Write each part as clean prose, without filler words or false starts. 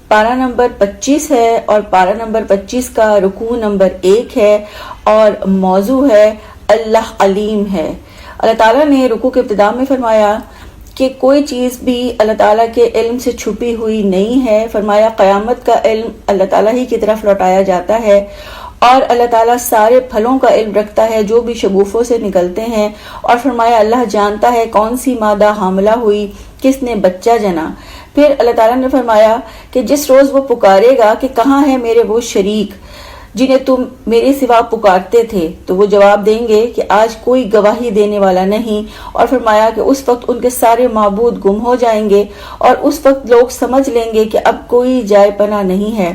پارہ نمبر 25 ہے اور پارہ نمبر 25 کا رکوع نمبر 1 ہے اور موضوع ہے اللہ علیم ہے۔ اللہ تعالیٰ نے رکوع کے ابتدا میں فرمایا کہ کوئی چیز بھی اللہ تعالیٰ کے علم سے چھپی ہوئی نہیں ہے۔ فرمایا قیامت کا علم اللہ تعالیٰ ہی کی طرف لوٹایا جاتا ہے، اور اللہ تعالیٰ سارے پھلوں کا علم رکھتا ہے جو بھی شگوفوں سے نکلتے ہیں، اور فرمایا اللہ جانتا ہے کون سی مادہ حاملہ ہوئی، کس نے بچہ جنا۔ پھر اللہ تعالیٰ نے فرمایا کہ جس روز وہ پکارے گا کہ کہاں ہے میرے وہ شریک جنہیں تم میرے سوا پکارتے تھے، تو وہ جواب دیں گے کہ آج کوئی گواہی دینے والا نہیں، اور فرمایا کہ اس وقت ان کے سارے معبود گم ہو جائیں گے، اور اس وقت لوگ سمجھ لیں گے کہ اب کوئی جائے پناہ نہیں ہے۔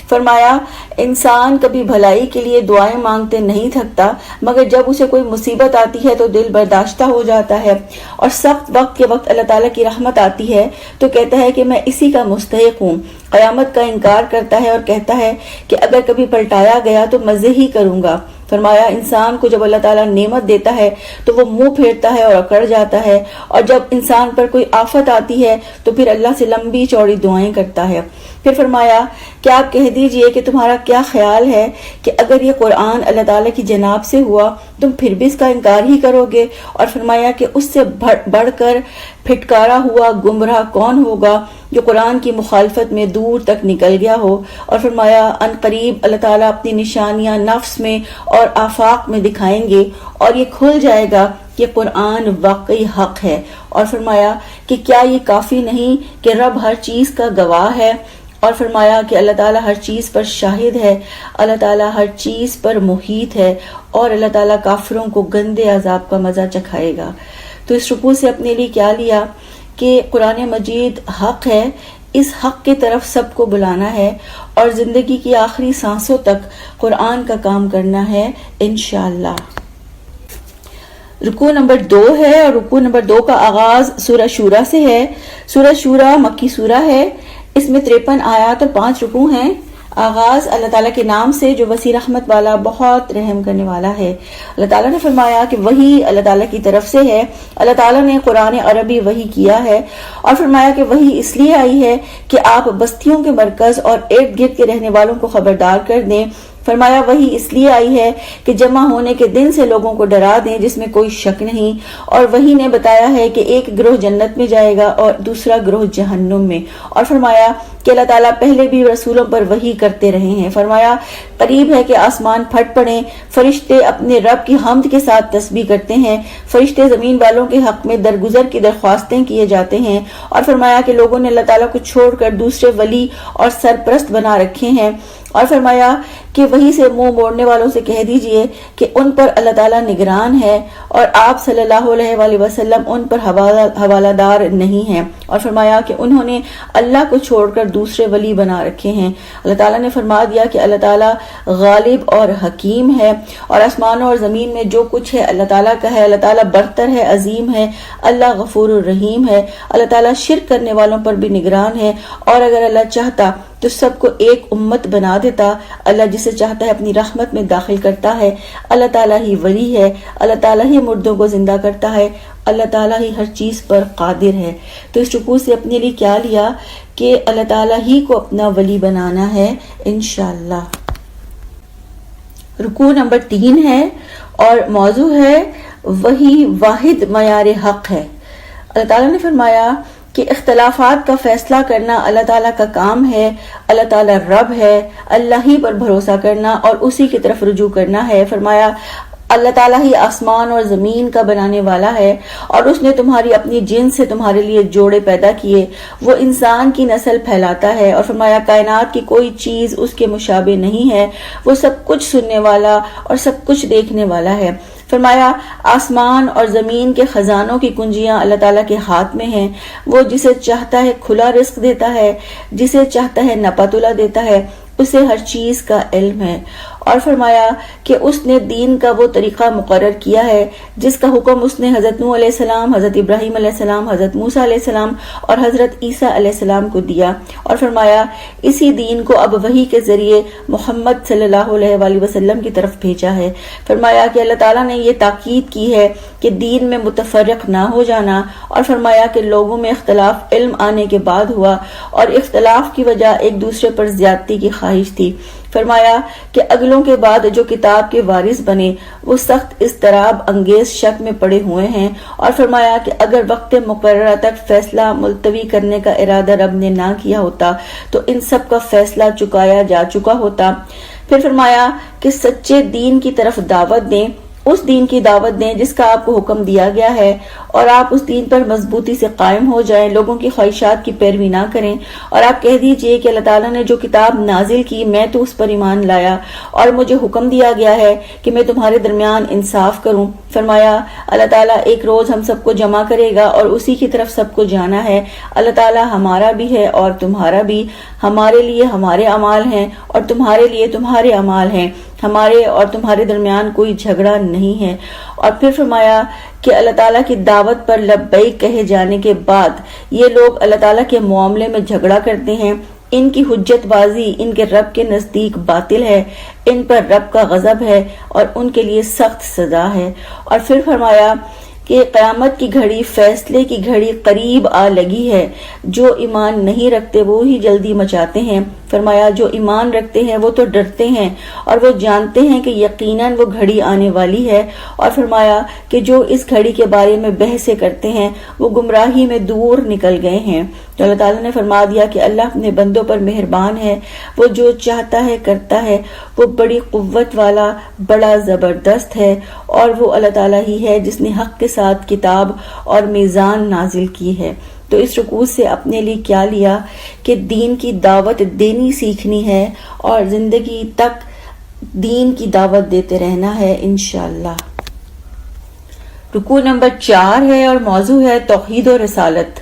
فرمایا انسان کبھی بھلائی کے لیے دعائیں مانگتے نہیں تھکتا، مگر جب اسے کوئی مصیبت آتی ہے تو دل برداشتہ ہو جاتا ہے، اور سخت وقت کے وقت اللہ تعالیٰ کی رحمت آتی ہے تو کہتا ہے کہ میں اسی کا مستحق ہوں۔ قیامت کا انکار کرتا ہے اور کہتا ہے کہ اگر کبھی پلٹایا گیا تو مزے ہی کروں گا۔ فرمایا انسان کو جب اللہ تعالیٰ نعمت دیتا ہے تو وہ منہ پھیرتا ہے اور اکڑ جاتا ہے، اور جب انسان پر کوئی آفت آتی ہے تو پھر اللہ سے لمبی چوڑی دعائیں کرتا ہے۔ پھر فرمایا کہ آپ کہہ دیجئے کہ تمہارا کیا خیال ہے کہ اگر یہ قرآن اللہ تعالیٰ کی جناب سے ہوا تم پھر بھی اس کا انکار ہی کرو گے؟ اور فرمایا کہ اس سے بڑھ کر پھٹکارا ہوا گمراہ کون ہوگا جو قرآن کی مخالفت میں دور تک نکل گیا ہو۔ اور فرمایا ان قریب اللہ تعالیٰ اپنی نشانیاں نفس میں اور آفاق میں دکھائیں گے، اور یہ کھل جائے گا کہ قرآن واقعی حق ہے۔ اور فرمایا کہ کیا یہ کافی نہیں کہ رب ہر چیز کا گواہ ہے، اور فرمایا کہ اللہ تعالیٰ ہر چیز پر شاہد ہے، اللہ تعالیٰ ہر چیز پر محیط ہے، اور اللہ تعالیٰ کافروں کو گندے عذاب کا مزہ چکھائے گا۔ تو اس رکوع سے اپنے لیے کیا لیا کہ قرآن مجید حق ہے، اس حق کی طرف سب کو بلانا ہے، اور زندگی کی آخری سانسوں تک قرآن کا کام کرنا ہے انشاءاللہ۔ رکوع نمبر 2 ہے، اور رکوع نمبر 2 کا آغاز سورہ شورا سے ہے۔ سورہ شورا مکی سورہ ہے، اس میں 53 آیات اور 5 رکوع ہیں۔ آغاز اللہ تعالیٰ کے نام سے جو وسیع رحمت والا بہت رحم کرنے والا ہے۔ اللہ تعالیٰ نے فرمایا کہ وہی اللہ تعالیٰ کی طرف سے ہے، اللہ تعالیٰ نے قرآن عربی وحی کیا ہے، اور فرمایا کہ وہی اس لیے آئی ہے کہ آپ بستیوں کے مرکز اور ارد گرد کے رہنے والوں کو خبردار کر دیں۔ فرمایا وہی اس لیے آئی ہے کہ جمع ہونے کے دن سے لوگوں کو ڈرا دیں جس میں کوئی شک نہیں، اور وہی نے بتایا ہے کہ ایک گروہ جنت میں جائے گا اور دوسرا گروہ جہنم میں، اور فرمایا کہ اللہ تعالیٰ پہلے بھی رسولوں پر وحی کرتے رہے ہیں۔ فرمایا قریب ہے کہ آسمان پھٹ پڑیں، فرشتے اپنے رب کی حمد کے ساتھ تسبیح کرتے ہیں، فرشتے زمین والوں کے حق میں درگزر کی درخواستیں کیے جاتے ہیں، اور فرمایا کہ لوگوں نے اللہ تعالیٰ کو چھوڑ کر دوسرے ولی اور سرپرست بنا رکھے ہیں، اور فرمایا کہ وہی سے منہ موڑنے والوں سے کہہ دیجئے کہ ان پر اللہ تعالیٰ نگران ہے، اور آپ صلی اللہ علیہ وآلہ وسلم ان پر حوالہ دار نہیں ہیں، اور فرمایا کہ انہوں نے اللہ کو چھوڑ کر دوسرے ولی بنا رکھے ہیں۔ اللہ تعالیٰ نے فرما دیا کہ اللہ تعالیٰ غالب اور حکیم ہے، اور آسمانوں اور زمین میں جو کچھ ہے اللہ تعالیٰ کا ہے، اللہ تعالیٰ برتر ہے، عظیم ہے، اللہ غفور الرحیم ہے، اللہ تعالیٰ شرک کرنے والوں پر بھی نگران ہے، اور اگر اللہ چاہتا تو سب کو ایک امت بنا دیتا، اللہ جسے چاہتا ہے اپنی رحمت میں داخل کرتا ہے، اللہ تعالیٰ ہی ولی ہے، اللہ تعالیٰ ہی مردوں کو زندہ کرتا ہے، اللہ تعالیٰ ہی ہر چیز پر قادر ہے۔ تو اس رکوع سے اپنے لیے کیا لیا کہ اللہ تعالیٰ ہی کو اپنا ولی بنانا ہے انشاءاللہ۔ رکوع نمبر 3 ہے، اور موضوع ہے وہی واحد معیار حق ہے۔ اللہ تعالیٰ نے فرمایا کہ اختلافات کا فیصلہ کرنا اللہ تعالیٰ کا کام ہے، اللہ تعالیٰ رب ہے، اللہ ہی پر بھروسہ کرنا اور اسی کی طرف رجوع کرنا ہے۔ فرمایا اللہ تعالیٰ ہی آسمان اور زمین کا بنانے والا ہے، اور اس نے تمہاری اپنی جنس سے تمہارے لیے جوڑے پیدا کیے، وہ انسان کی نسل پھیلاتا ہے، اور فرمایا کائنات کی کوئی چیز اس کے مشابہ نہیں ہے، وہ سب کچھ سننے والا اور سب کچھ دیکھنے والا ہے۔ فرمایا آسمان اور زمین کے خزانوں کی کنجیاں اللہ تعالیٰ کے ہاتھ میں ہیں، وہ جسے چاہتا ہے کھلا رزق دیتا ہے، جسے چاہتا ہے نپا تلا دیتا ہے، اسے ہر چیز کا علم ہے۔ اور فرمایا کہ اس نے دین کا وہ طریقہ مقرر کیا ہے جس کا حکم اس نے حضرت نوح علیہ السلام، حضرت ابراہیم علیہ السلام، حضرت موسیٰ علیہ السلام اور حضرت عیسیٰ علیہ السلام کو دیا، اور فرمایا اسی دین کو اب وحی کے ذریعے محمد صلی اللہ علیہ وآلہ وسلم کی طرف بھیجا ہے۔ فرمایا کہ اللہ تعالیٰ نے یہ تاکید کی ہے کہ دین میں متفرق نہ ہو جانا، اور فرمایا کہ لوگوں میں اختلاف علم آنے کے بعد ہوا، اور اختلاف کی وجہ ایک دوسرے پر زیادتی کی خواہش تھی۔ فرمایا کہ اگلوں کے بعد جو کتاب کے وارث بنے وہ سخت اضطراب انگیز شک میں پڑے ہوئے ہیں، اور فرمایا کہ اگر وقت مقررہ تک فیصلہ ملتوی کرنے کا ارادہ رب نے نہ کیا ہوتا تو ان سب کا فیصلہ چکایا جا چکا ہوتا۔ پھر فرمایا کہ سچے دین کی طرف دعوت دیں، اس دین کی دعوت دیں جس کا آپ کو حکم دیا گیا ہے، اور آپ اس دین پر مضبوطی سے قائم ہو جائیں، لوگوں کی خواہشات کی پیروی نہ کریں، اور آپ کہہ دیجئے کہ اللہ تعالیٰ نے جو کتاب نازل کی میں تو اس پر ایمان لایا، اور مجھے حکم دیا گیا ہے کہ میں تمہارے درمیان انصاف کروں۔ فرمایا اللہ تعالیٰ ایک روز ہم سب کو جمع کرے گا اور اسی کی طرف سب کو جانا ہے۔ اللہ تعالیٰ ہمارا بھی ہے اور تمہارا بھی، ہمارے لیے ہمارے اعمال ہیں اور تمہارے لیے تمہارے اعمال ہیں، ہمارے اور تمہارے درمیان کوئی جھگڑا نہیں ہے۔ اور پھر فرمایا کہ اللہ تعالیٰ کی دعوت پر لبیک کہے جانے کے بعد یہ لوگ اللہ تعالیٰ کے معاملے میں جھگڑا کرتے ہیں، ان کی حجت بازی ان کے رب کے نزدیک باطل ہے، ان پر رب کا غضب ہے اور ان کے لیے سخت سزا ہے۔ اور پھر فرمایا کہ قیامت کی گھڑی، فیصلے کی گھڑی قریب آ لگی ہے، جو ایمان نہیں رکھتے وہ ہی جلدی مچاتے ہیں۔ فرمایا جو ایمان رکھتے ہیں وہ تو ڈرتے ہیں اور وہ جانتے ہیں کہ یقیناً وہ گھڑی آنے والی ہے، اور فرمایا کہ جو اس گھڑی کے بارے میں بحثیں کرتے ہیں وہ گمراہی میں دور نکل گئے ہیں۔ تو اللہ تعالیٰ نے فرما دیا کہ اللہ اپنے بندوں پر مہربان ہے، وہ جو چاہتا ہے کرتا ہے، وہ بڑی قوت والا، بڑا زبردست ہے، اور وہ اللہ تعالیٰ ہی ہے جس نے حق کے ساتھ کتاب اور میزان نازل کی ہے۔ تو اس رکوع سے اپنے لیے کیا لیا کہ دین کی دعوت دینی سیکھنی ہے اور زندگی تک دین کی دعوت دیتے رہنا ہے انشاءاللہ۔ رکوع نمبر 4 ہے اور موضوع ہے توحید و رسالت۔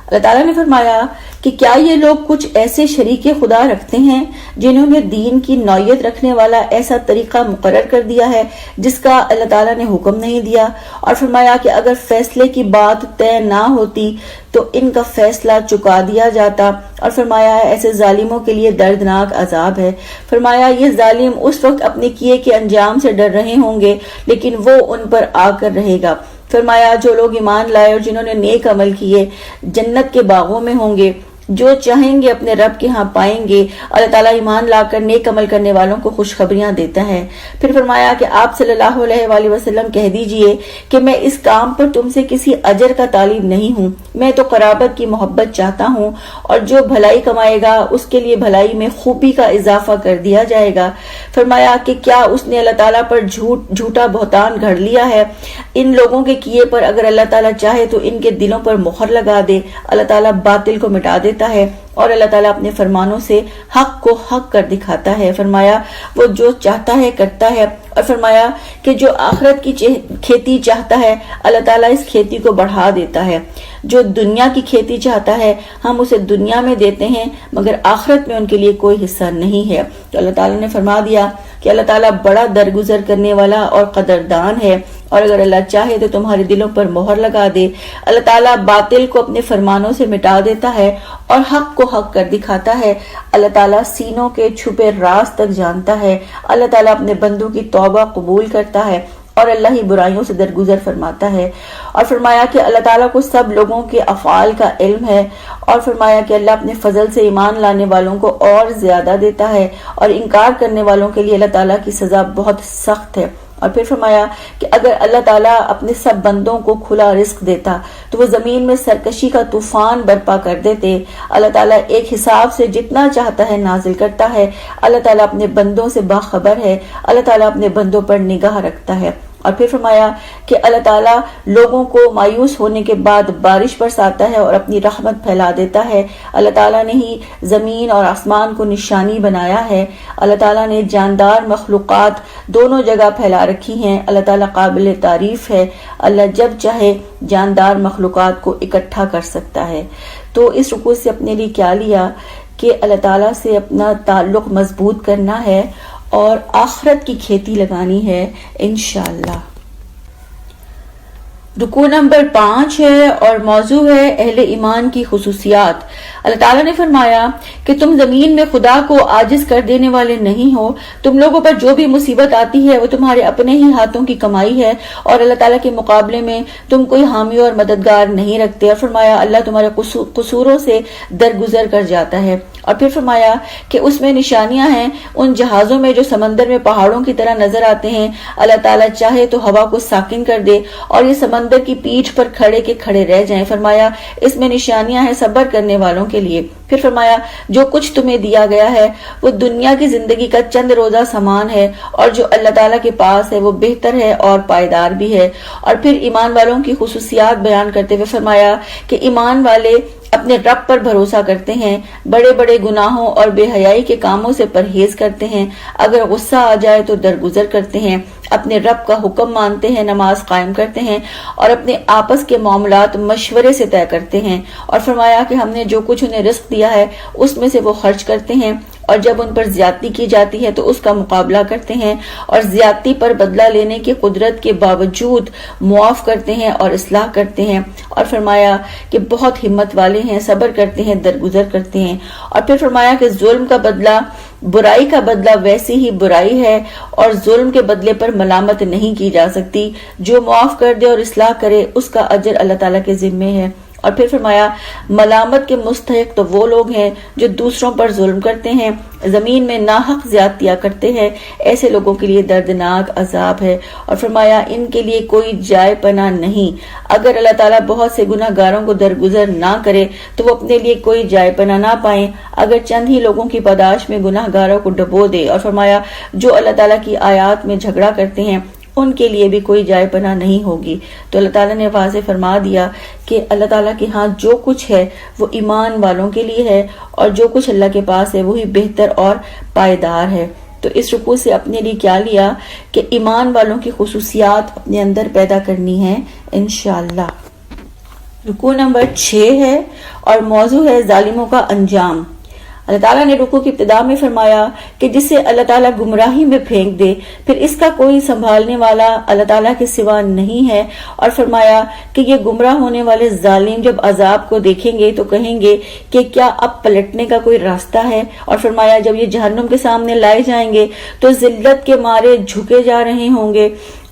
اللہ تعالیٰ نے فرمایا کہ کیا یہ لوگ کچھ ایسے شریک خدا رکھتے ہیں جنہوں نے دین کی نوعیت رکھنے والا ایسا طریقہ مقرر کر دیا ہے جس کا اللہ تعالیٰ نے حکم نہیں دیا، اور فرمایا کہ اگر فیصلے کی بات طے نہ ہوتی تو ان کا فیصلہ چکا دیا جاتا، اور فرمایا ایسے ظالموں کے لیے دردناک عذاب ہے۔ فرمایا یہ ظالم اس وقت اپنے کیے کے انجام سے ڈر رہے ہوں گے لیکن وہ ان پر آ کر رہے گا۔ فرمایا جو لوگ ایمان لائے اور جنہوں نے نیک عمل کیے جنت کے باغوں میں ہوں گے، جو چاہیں گے اپنے رب کے ہاں پائیں گے۔ اللہ تعالیٰ ایمان لا کر نیک عمل کرنے والوں کو خوشخبریاں دیتا ہے۔ پھر فرمایا کہ آپ صلی اللہ علیہ وآلہ وسلم کہہ دیجئے کہ میں اس کام پر تم سے کسی اجر کا طالب نہیں ہوں، میں تو قرابت کی محبت چاہتا ہوں، اور جو بھلائی کمائے گا اس کے لیے بھلائی میں خوبی کا اضافہ کر دیا جائے گا۔ فرمایا کہ کیا اس نے اللہ تعالیٰ پر جھوٹا بہتان گھڑ لیا ہے؟ ان لوگوں کے کیے پر اگر اللہ تعالیٰ چاہے تو ان کے دلوں پر مہر لگا دے۔ اللہ تعالیٰ باطل کو مٹا دیتا ہے اور اللہ تعالیٰ اپنے فرمانوں سے حق کو حق کر دکھاتا ہے۔ فرمایا وہ جو چاہتا ہے کرتا ہے، اور فرمایا کہ جو آخرت کی کھیتی چاہتا ہے اللہ تعالیٰ اس کھیتی کو بڑھا دیتا ہے، جو دنیا کی کھیتی چاہتا ہے ہم اسے دنیا میں دیتے ہیں مگر آخرت میں ان کے لیے کوئی حصہ نہیں ہے۔ تو اللہ تعالیٰ نے فرما دیا کہ اللہ تعالیٰ بڑا درگزر کرنے والا اور قدردان ہے، اور اگر اللہ چاہے تو تمہارے دلوں پر مہر لگا دے۔ اللہ تعالیٰ باطل کو اپنے فرمانوں سے مٹا دیتا ہے اور حق کو حق کر دکھاتا ہے۔ اللہ تعالیٰ سینوں کے چھپے راز تک جانتا ہے۔ اللہ تعالیٰ اپنے بندوں کی توبہ قبول کرتا ہے اور اللہ ہی برائیوں سے درگزر فرماتا ہے۔ اور فرمایا کہ اللہ تعالیٰ کو سب لوگوں کے افعال کا علم ہے، اور فرمایا کہ اللہ اپنے فضل سے ایمان لانے والوں کو اور زیادہ دیتا ہے، اور انکار کرنے والوں کے لیے اللہ تعالیٰ کی سزا بہت سخت ہے۔ اور پھر فرمایا کہ اگر اللہ تعالیٰ اپنے سب بندوں کو کھلا رزق دیتا تو وہ زمین میں سرکشی کا طوفان برپا کر دیتے۔ اللہ تعالیٰ ایک حساب سے جتنا چاہتا ہے نازل کرتا ہے۔ اللہ تعالیٰ اپنے بندوں سے باخبر ہے، اللہ تعالیٰ اپنے بندوں پر نگاہ رکھتا ہے۔ اور پھر فرمایا کہ اللہ تعالیٰ لوگوں کو مایوس ہونے کے بعد بارش برساتا ہے اور اپنی رحمت پھیلا دیتا ہے۔ اللہ تعالیٰ نے ہی زمین اور آسمان کو نشانی بنایا ہے۔ اللہ تعالیٰ نے جاندار مخلوقات دونوں جگہ پھیلا رکھی ہیں۔ اللہ تعالیٰ قابل تعریف ہے۔ اللہ جب چاہے جاندار مخلوقات کو اکٹھا کر سکتا ہے۔ تو اس رکوع سے اپنے لیے کیا لیا کہ اللہ تعالیٰ سے اپنا تعلق مضبوط کرنا ہے اور آخرت کی کھیتی لگانی ہے انشاءاللہ۔ رکوع نمبر 5 ہے اور موضوع ہے اہل ایمان کی خصوصیات۔ اللہ تعالیٰ نے فرمایا کہ تم زمین میں خدا کو عاجز کر دینے والے نہیں ہو، تم لوگوں پر جو بھی مصیبت آتی ہے وہ تمہارے اپنے ہی ہاتھوں کی کمائی ہے، اور اللہ تعالیٰ کے مقابلے میں تم کوئی حامی اور مددگار نہیں رکھتے، اور فرمایا اللہ تمہارے قصوروں سے درگزر کر جاتا ہے۔ اور پھر فرمایا کہ اس میں نشانیاں ہیں ان جہازوں میں جو سمندر میں پہاڑوں کی طرح نظر آتے ہیں، اللہ تعالیٰ چاہے تو ہوا کو ساکن کر دے اور یہ سمندر کی پیٹھ پر کھڑے کے کھڑے رہ جائیں۔ فرمایا اس میں نشانیاں ہیں صبر کرنے والوں کے لیے۔ پھر فرمایا جو کچھ تمہیں دیا گیا ہے وہ دنیا کی زندگی کا چند روزہ سامان ہے، اور جو اللہ تعالیٰ کے پاس ہے وہ بہتر ہے اور پائیدار بھی ہے۔ اور پھر ایمان والوں کی خصوصیات بیان کرتے ہوئے فرمایا کہ ایمان والے اپنے رب پر بھروسہ کرتے ہیں، بڑے بڑے گناہوں اور بے حیائی کے کاموں سے پرہیز کرتے ہیں، اگر غصہ آ جائے تو درگزر کرتے ہیں، اپنے رب کا حکم مانتے ہیں، نماز قائم کرتے ہیں، اور اپنے آپس کے معاملات مشورے سے طے کرتے ہیں۔ اور فرمایا کہ ہم نے جو کچھ انہیں رزق دیا ہے اس میں سے وہ خرچ کرتے ہیں، اور جب ان پر زیادتی کی جاتی ہے تو اس کا مقابلہ کرتے ہیں، اور زیادتی پر بدلہ لینے کی قدرت کے باوجود معاف کرتے ہیں اور اصلاح کرتے ہیں۔ اور فرمایا کہ بہت ہمت والے ہیں، صبر کرتے ہیں، درگزر کرتے ہیں۔ اور پھر فرمایا کہ ظلم کا بدلہ، برائی کا بدلہ ویسی ہی برائی ہے، اور ظلم کے بدلے پر ملامت نہیں کی جا سکتی، جو معاف کر دے اور اصلاح کرے اس کا اجر اللہ تعالیٰ کے ذمے ہے۔ اور پھر فرمایا ملامت کے مستحق تو وہ لوگ ہیں جو دوسروں پر ظلم کرتے ہیں، زمین میں ناحق زیادتیاں کرتے ہیں، ایسے لوگوں کے لیے دردناک عذاب ہے۔ اور فرمایا ان کے لیے کوئی جائے پناہ نہیں، اگر اللہ تعالیٰ بہت سے گناہ گاروں کو درگزر نہ کرے تو وہ اپنے لیے کوئی جائے پناہ نہ پائیں، اگر چند ہی لوگوں کی پاداش میں گناہ گاروں کو ڈبو دے۔ اور فرمایا جو اللہ تعالیٰ کی آیات میں جھگڑا کرتے ہیں ان کے لیے بھی کوئی جائے پناہ نہیں ہوگی۔ تو اللہ تعالیٰ نے واضح فرما دیا کہ اللہ تعالیٰ کے ہاں جو کچھ ہے وہ ایمان والوں کے لیے ہے، اور جو کچھ اللہ کے پاس ہے وہی بہتر اور پائیدار ہے۔ تو اس رکوع سے اپنے لیے کیا لیا کہ ایمان والوں کی خصوصیات اپنے اندر پیدا کرنی ہے انشاءاللہ۔ رکوع نمبر 6 ہے اور موضوع ہے ظالموں کا انجام۔ اللہ تعالیٰ نے رکوع کی ابتدا میں فرمایا کہ جسے اللہ تعالیٰ گمراہی میں پھینک دے پھر اس کا کوئی سنبھالنے والا اللہ تعالیٰ کے سوا نہیں ہے، اور فرمایا کہ یہ گمراہ ہونے والے ظالم جب عذاب کو دیکھیں گے تو کہیں گے کہ کیا اب پلٹنے کا کوئی راستہ ہے، اور فرمایا جب یہ جہنم کے سامنے لائے جائیں گے تو ذلت کے مارے جھکے جا رہے ہوں گے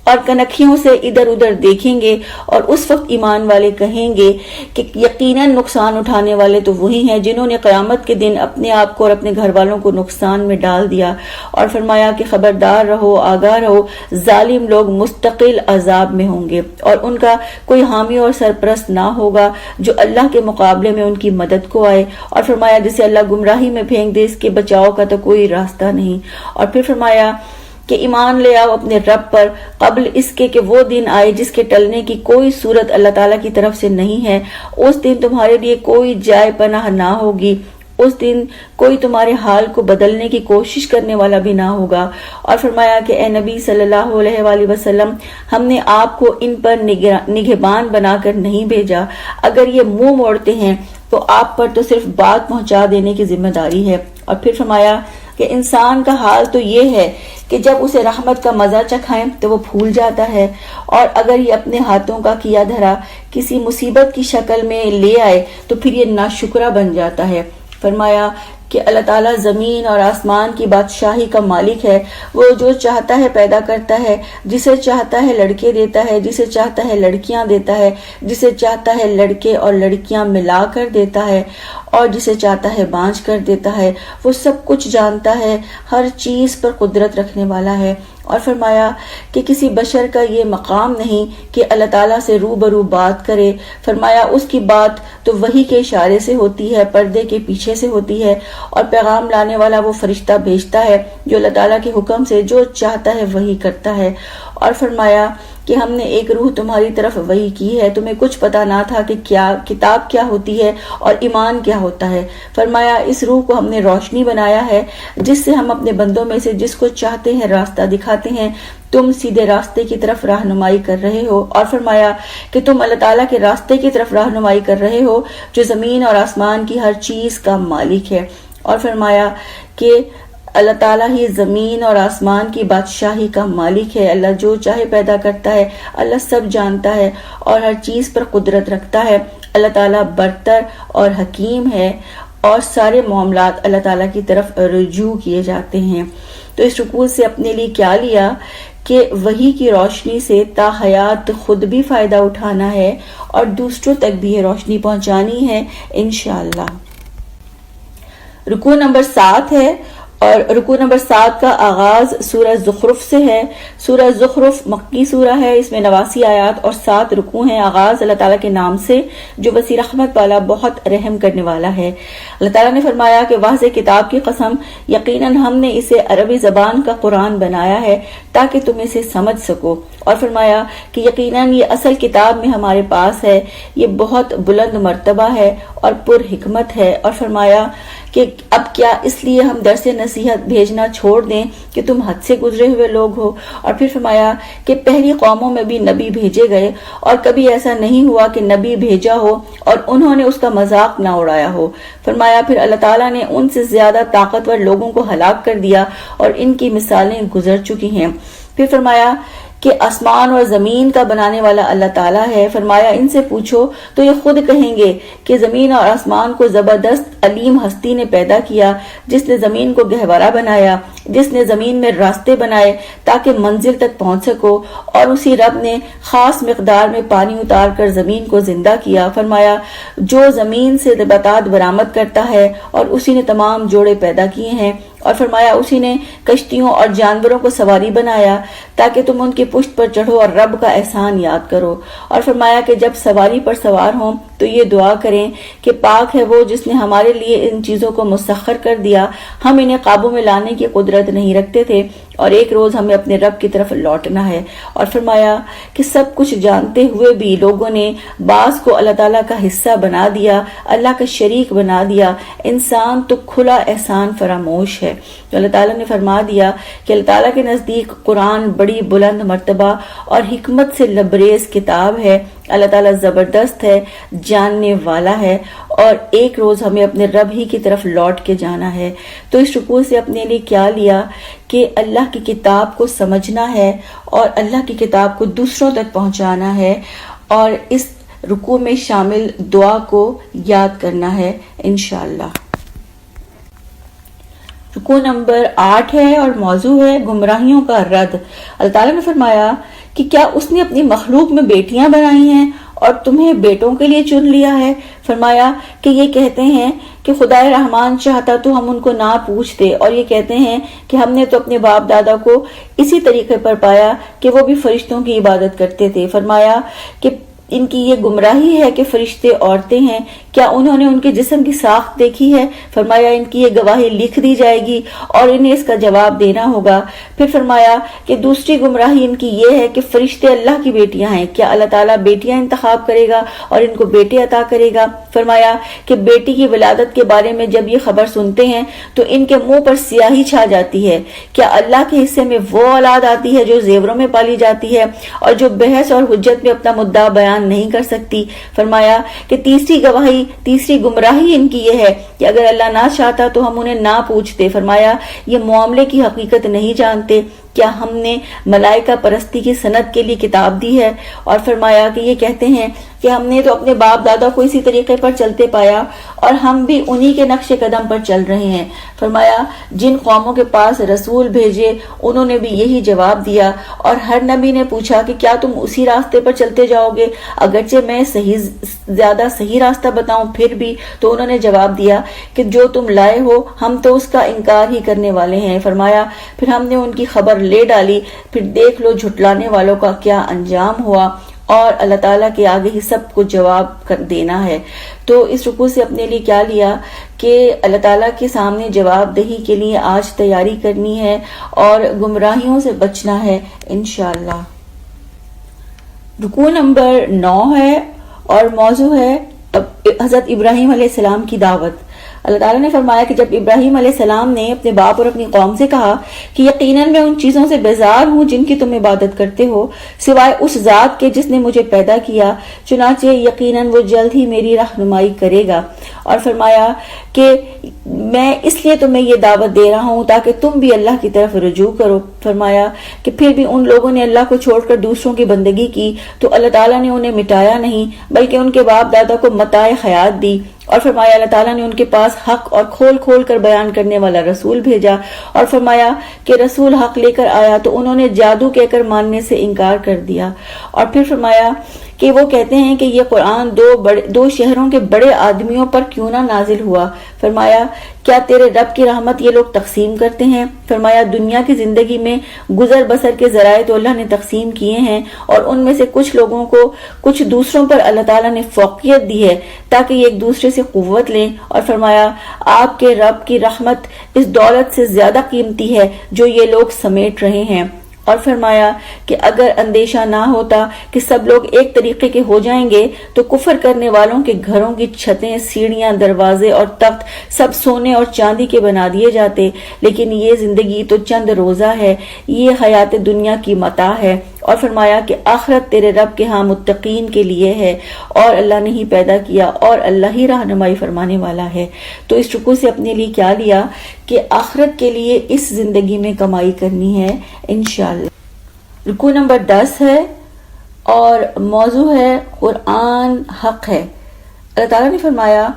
اور کنکھیوں سے ادھر ادھر دیکھیں گے، اور اس وقت ایمان والے کہیں گے کہ یقیناً نقصان اٹھانے والے تو وہی ہیں جنہوں نے قیامت کے دن اپنے آپ کو اور اپنے گھر والوں کو نقصان میں ڈال دیا۔ اور فرمایا کہ خبردار رہو، آگاہ رہو، ظالم لوگ مستقل عذاب میں ہوں گے، اور ان کا کوئی حامی اور سرپرست نہ ہوگا جو اللہ کے مقابلے میں ان کی مدد کو آئے۔ اور فرمایا جسے اللہ گمراہی میں پھینک دے اس کے بچاؤ کا تو کوئی راستہ نہیں۔ اور پھر فرمایا کہ ایمان لے آؤ اپنے رب پر قبل اس کے کہ وہ دن آئے جس کے ٹلنے کی کوئی صورت اللہ تعالیٰ کی طرف سے نہیں ہے، اس دن تمہارے لیے کوئی جائے پناہ نہ ہوگی، اس دن کوئی تمہارے حال کو بدلنے کی کوشش کرنے والا بھی نہ ہوگا۔ اور فرمایا کہ اے نبی صلی اللہ علیہ وآلہ وسلم، ہم نے آپ کو ان پر نگہبان بنا کر نہیں بھیجا، اگر یہ منہ موڑتے ہیں تو آپ پر تو صرف بات پہنچا دینے کی ذمہ داری ہے۔ اور پھر فرمایا کہ انسان کا حال تو یہ ہے کہ جب اسے رحمت کا مزہ چکھائیں تو وہ پھول جاتا ہے، اور اگر یہ اپنے ہاتھوں کا کیا دھرا کسی مصیبت کی شکل میں لے آئے تو پھر یہ ناشکرا بن جاتا ہے۔ فرمایا کہ اللہ تعالیٰ زمین اور آسمان کی بادشاہی کا مالک ہے، وہ جو چاہتا ہے پیدا کرتا ہے، جسے چاہتا ہے لڑکے دیتا ہے، جسے چاہتا ہے لڑکیاں دیتا ہے، جسے چاہتا ہے لڑکے اور لڑکیاں ملا کر دیتا ہے، اور جسے چاہتا ہے بانجھ کر دیتا ہے، وہ سب کچھ جانتا ہے، ہر چیز پر قدرت رکھنے والا ہے۔ اور فرمایا کہ کسی بشر کا یہ مقام نہیں کہ اللہ تعالیٰ سے روبرو بات کرے۔ فرمایا اس کی بات تو وحی کے اشارے سے ہوتی ہے، پردے کے پیچھے سے ہوتی ہے، اور پیغام لانے والا وہ فرشتہ بھیجتا ہے جو اللہ تعالیٰ کے حکم سے جو چاہتا ہے وہی کرتا ہے۔ اور فرمایا کہ ہم نے ایک روح تمہاری طرف وحی کی ہے، تمہیں کچھ پتا نہ تھا کہ کیا کتاب کیا ہوتی ہے اور ایمان کیا ہوتا ہے۔ فرمایا اس روح کو ہم نے روشنی بنایا ہے جس سے ہم اپنے بندوں میں سے جس کو چاہتے ہیں راستہ دکھاتے ہیں، تم سیدھے راستے کی طرف رہنمائی کر رہے ہو۔ اور فرمایا کہ تم اللہ تعالیٰ کے راستے کی طرف رہنمائی کر رہے ہو جو زمین اور آسمان کی ہر چیز کا مالک ہے۔ اور فرمایا کہ اللہ تعالیٰ ہی زمین اور آسمان کی بادشاہی کا مالک ہے. اللہ جو چاہے پیدا کرتا ہے. اللہ سب جانتا ہے اور ہر چیز پر قدرت رکھتا ہے. اللہ تعالیٰ برتر اور حکیم ہے اور سارے معاملات اللہ تعالیٰ کی طرف رجوع کیے جاتے ہیں. تو اس رکوع سے اپنے لیے کیا لیا کہ وحی کی روشنی سے تا حیات خود بھی فائدہ اٹھانا ہے اور دوسروں تک بھی یہ روشنی پہنچانی ہے انشاءاللہ. رکوع نمبر 7 ہے اور رکوع نمبر 7 کا آغاز سورہ زخرف سے ہے. سورہ زخرف مکی سورہ ہے. اس میں 89 آیات اور 7 رکوع ہیں. آغاز اللہ تعالیٰ کے نام سے جو وسیع رحمت والا بہت رحم کرنے والا ہے. اللہ تعالیٰ نے فرمایا کہ واضح کتاب کی قسم یقیناً ہم نے اسے عربی زبان کا قرآن بنایا ہے تاکہ تم اسے سمجھ سکو. اور فرمایا کہ یقیناً یہ اصل کتاب میں ہمارے پاس ہے. یہ بہت بلند مرتبہ ہے اور پر حکمت ہے. اور فرمایا کہ اب کیا اس لیے ہم درس نصیحت بھیجنا چھوڑ دیں کہ تم حد سے گزرے ہوئے لوگ ہو. اور پھر فرمایا کہ پہلی قوموں میں بھی نبی بھیجے گئے اور کبھی ایسا نہیں ہوا کہ نبی بھیجا ہو اور انہوں نے اس کا مذاق نہ اڑایا ہو. فرمایا پھر اللہ تعالیٰ نے ان سے زیادہ طاقتور لوگوں کو ہلاک کر دیا اور ان کی مثالیں گزر چکی ہیں. پھر فرمایا کہ آسمان اور زمین کا بنانے والا اللہ تعالیٰ ہے. فرمایا ان سے پوچھو تو یہ خود کہیں گے کہ زمین اور آسمان کو زبردست علیم ہستی نے پیدا کیا جس نے زمین کو گہوارہ بنایا, جس نے زمین میں راستے بنائے تاکہ منزل تک پہنچ سکو, اور اسی رب نے خاص مقدار میں پانی اتار کر زمین کو زندہ کیا. فرمایا جو زمین سے نباتات برآمد کرتا ہے اور اسی نے تمام جوڑے پیدا کیے ہیں. اور فرمایا اسی نے کشتیوں اور جانوروں کو سواری بنایا تاکہ تم ان کی پشت پر چڑھو اور رب کا احسان یاد کرو. اور فرمایا کہ جب سواری پر سوار ہوں تو یہ دعا کریں کہ پاک ہے وہ جس نے ہمارے لیے ان چیزوں کو مسخر کر دیا. ہم انہیں قابو میں لانے کی قدرت نہیں رکھتے تھے اور ایک روز ہمیں اپنے رب کی طرف لوٹنا ہے. اور فرمایا کہ سب کچھ جانتے ہوئے بھی لوگوں نے بعض کو اللہ تعالیٰ کا حصہ بنا دیا, اللہ کا شریک بنا دیا. انسان تو کھلا احسان فراموش ہے. تو اللہ تعالیٰ نے فرما دیا کہ اللہ تعالیٰ کے نزدیک قرآن بڑی بلند مرتبہ اور حکمت سے لبریز کتاب ہے. اللہ تعالیٰ زبردست ہے, جاننے والا ہے, اور ایک روز ہمیں اپنے رب ہی کی طرف لوٹ کے جانا ہے. تو اس رکوع سے اپنے لیے کیا لیا کہ اللہ کی کتاب کو سمجھنا ہے اور اللہ کی کتاب کو دوسروں تک پہنچانا ہے, اور اس رکوع میں شامل دعا کو یاد کرنا ہے انشاءاللہ. رکوع نمبر 8 ہے اور موضوع ہے گمراہیوں کا رد. اللہ تعالیٰ نے فرمایا کہ کیا اس نے اپنی مخلوق میں بیٹیاں بنائی ہیں اور تمہیں بیٹوں کے لیے چن لیا ہے. فرمایا کہ یہ کہتے ہیں کہ خدائے رحمان چاہتا تو ہم ان کو نہ پوچھتے, اور یہ کہتے ہیں کہ ہم نے تو اپنے باپ دادا کو اسی طریقے پر پایا کہ وہ بھی فرشتوں کی عبادت کرتے تھے. فرمایا کہ ان کی یہ گمراہی ہے کہ فرشتے عورتیں ہیں, کیا انہوں نے ان کے جسم کی ساخت دیکھی ہے. فرمایا ان کی یہ گواہی لکھ دی جائے گی اور انہیں اس کا جواب دینا ہوگا. پھر فرمایا کہ دوسری گمراہی ان کی یہ ہے کہ فرشتے اللہ کی بیٹیاں ہیں, کیا اللہ تعالیٰ بیٹیاں انتخاب کرے گا اور ان کو بیٹے عطا کرے گا. فرمایا کہ بیٹی کی ولادت کے بارے میں جب یہ خبر سنتے ہیں تو ان کے منہ پر سیاہی چھا جاتی ہے. کیا اللہ کے حصے میں وہ اولاد آتی ہے جو زیوروں میں پالی جاتی ہے اور جو بحث اور حجت میں اپنا مدعا بیان نہیں کر سکتی. فرمایا کہ تیسری گمراہی ان کی یہ ہے کہ اگر اللہ نہ چاہتا تو ہم انہیں نہ پوچھتے. فرمایا یہ معاملے کی حقیقت نہیں جانتے. کیا ہم نے ملائکہ پرستی کی سند کے لیے کتاب دی ہے. اور فرمایا کہ یہ کہتے ہیں کہ ہم نے تو اپنے باپ دادا کو اسی طریقے پر چلتے پایا اور ہم بھی انہی کے نقش قدم پر چل رہے ہیں. فرمایا جن قوموں کے پاس رسول بھیجے انہوں نے بھی یہی جواب دیا, اور ہر نبی نے پوچھا کہ کیا تم اسی راستے پر چلتے جاؤ گے اگرچہ میں زیادہ صحیح راستہ بتاؤں پھر بھی. تو انہوں نے جواب دیا کہ جو تم لائے ہو ہم تو اس کا انکار ہی کرنے والے ہیں. فرمایا پھر ہم نے ان کی خبر لے ڈالی, پھر دیکھ لو جھٹلانے والوں کا کیا انجام ہوا, اور اللہ تعالیٰ کے آگے ہی سب کو جواب کر دینا ہے. تو اس رکوع سے اپنے لیے کیا لیا کہ اللہ تعالیٰ کے سامنے جواب دہی کے لیے آج تیاری کرنی ہے اور گمراہیوں سے بچنا ہے انشاءاللہ. رکوع نمبر 9 ہے اور موضوع ہے حضرت ابراہیم علیہ السلام کی دعوت. اللہ تعالیٰ نے فرمایا کہ جب ابراہیم علیہ السلام نے اپنے باپ اور اپنی قوم سے کہا کہ یقیناً میں ان چیزوں سے بیزار ہوں جن کی تم عبادت کرتے ہو سوائے اس ذات کے جس نے مجھے پیدا کیا، چنانچہ یقیناً وہ جلد ہی میری رہنمائی کرے گا، اور فرمایا کہ میں اس لیے تمہیں یہ دعوت دے رہا ہوں تاکہ تم بھی اللہ کی طرف رجوع کرو۔ فرمایا کہ پھر بھی ان لوگوں نے اللہ کو چھوڑ کر دوسروں کی بندگی کی تو اللہ تعالیٰ نے انہیں مٹایا نہیں بلکہ ان کے باپ دادا کو متاع حیات دی، اور فرمایا اللہ تعالیٰ نے ان کے پاس حق اور کھول کھول کر بیان کرنے والا رسول بھیجا، اور فرمایا کہ رسول حق لے کر آیا تو انہوں نے جادو کہہ کر ماننے سے انکار کر دیا، اور پھر فرمایا کہ وہ کہتے ہیں کہ یہ قرآن دو شہروں کے بڑے آدمیوں پر کیوں نہ نازل ہوا۔ فرمایا کیا تیرے رب کی رحمت یہ لوگ تقسیم کرتے ہیں؟ فرمایا دنیا کی زندگی میں گزر بسر کے ذرائع تو اللہ نے تقسیم کیے ہیں، اور ان میں سے کچھ لوگوں کو کچھ دوسروں پر اللہ تعالیٰ نے فوقیت دی ہے تاکہ یہ ایک دوسرے سے قوت لیں، اور فرمایا آپ کے رب کی رحمت اس دولت سے زیادہ قیمتی ہے جو یہ لوگ سمیٹ رہے ہیں، اور فرمایا کہ اگر اندیشہ نہ ہوتا کہ سب لوگ ایک طریقے کے ہو جائیں گے تو کفر کرنے والوں کے گھروں کی چھتیں، سیڑھیاں، دروازے اور تخت سب سونے اور چاندی کے بنا دیے جاتے، لیکن یہ زندگی تو چند روزہ ہے، یہ حیات دنیا کی متاع ہے، اور فرمایا کہ آخرت تیرے رب کے ہاں متقین کے لیے ہے، اور اللہ نے ہی پیدا کیا اور اللہ ہی رہنمائی فرمانے والا ہے۔ تو اس رکوع سے اپنے لیے کیا لیا کہ آخرت کے لیے اس زندگی میں کمائی کرنی ہے انشاءاللہ۔ رکوع نمبر 10 ہے اور موضوع ہے قرآن حق ہے۔ اللہ تعالیٰ نے فرمایا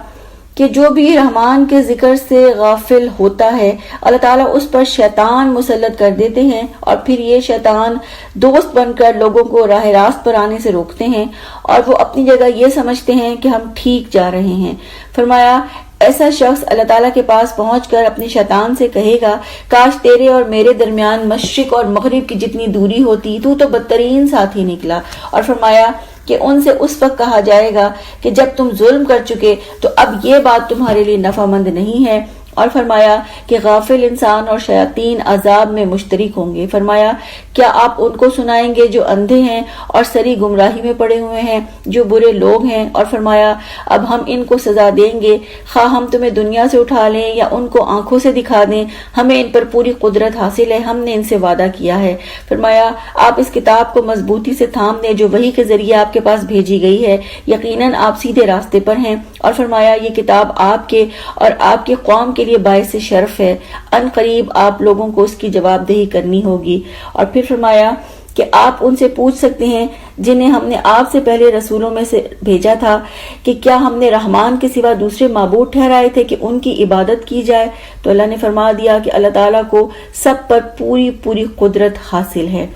کہ جو بھی رحمان کے ذکر سے غافل ہوتا ہے اللہ تعالیٰ اس پر شیطان مسلط کر دیتے ہیں، اور پھر یہ شیطان دوست بن کر لوگوں کو راہ راست پر آنے سے روکتے ہیں، اور وہ اپنی جگہ یہ سمجھتے ہیں کہ ہم ٹھیک جا رہے ہیں۔ فرمایا ایسا شخص اللہ تعالیٰ کے پاس پہنچ کر اپنے شیطان سے کہے گا کاش تیرے اور میرے درمیان مشرق اور مغرب کی جتنی دوری ہوتی، تو بدترین ساتھی نکلا، اور فرمایا کہ ان سے اس وقت کہا جائے گا کہ جب تم ظلم کر چکے تو اب یہ بات تمہارے لیے نفع مند نہیں ہے، اور فرمایا کہ غافل انسان اور شیاطین عذاب میں مشترک ہوں گے۔ فرمایا کیا آپ ان کو سنائیں گے جو اندھے ہیں اور سری گمراہی میں پڑے ہوئے ہیں، جو برے لوگ ہیں، اور فرمایا اب ہم ان کو سزا دیں گے، خواہ ہم تمہیں دنیا سے اٹھا لیں یا ان کو آنکھوں سے دکھا دیں، ہمیں ان پر پوری قدرت حاصل ہے، ہم نے ان سے وعدہ کیا ہے۔ فرمایا آپ اس کتاب کو مضبوطی سے تھام دیں جو وحی کے ذریعے آپ کے پاس بھیجی گئی ہے، یقیناً آپ سیدھے راستے پر ہیں، اور فرمایا یہ کتاب آپ کے اور آپ کی قوم کے لیے باعث شرف ہے، ان قریب آپ لوگوں کو اس کی جواب دہی کرنی ہوگی۔ اور پھر فرمایا کہ آپ ان سے پوچھ سکتے ہیں جنہیں ہم نے آپ سے پہلے رسولوں میں سے بھیجا تھا کہ کیا ہم نے رحمان کے سوا دوسرے معبود ٹھہرائے تھے کہ ان کی عبادت کی جائے؟ تو اللہ نے فرما دیا کہ اللہ تعالیٰ کو سب پر پوری قدرت حاصل ہے۔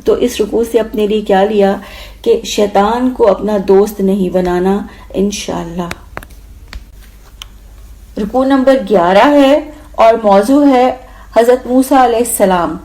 تو اس رکوع سے اپنے لیے کیا لیا کہ شیطان کو اپنا دوست نہیں بنانا انشاءاللہ۔ رکوع نمبر 11 ہے اور موضوع ہے حضرت موسیٰ علیہ السلام۔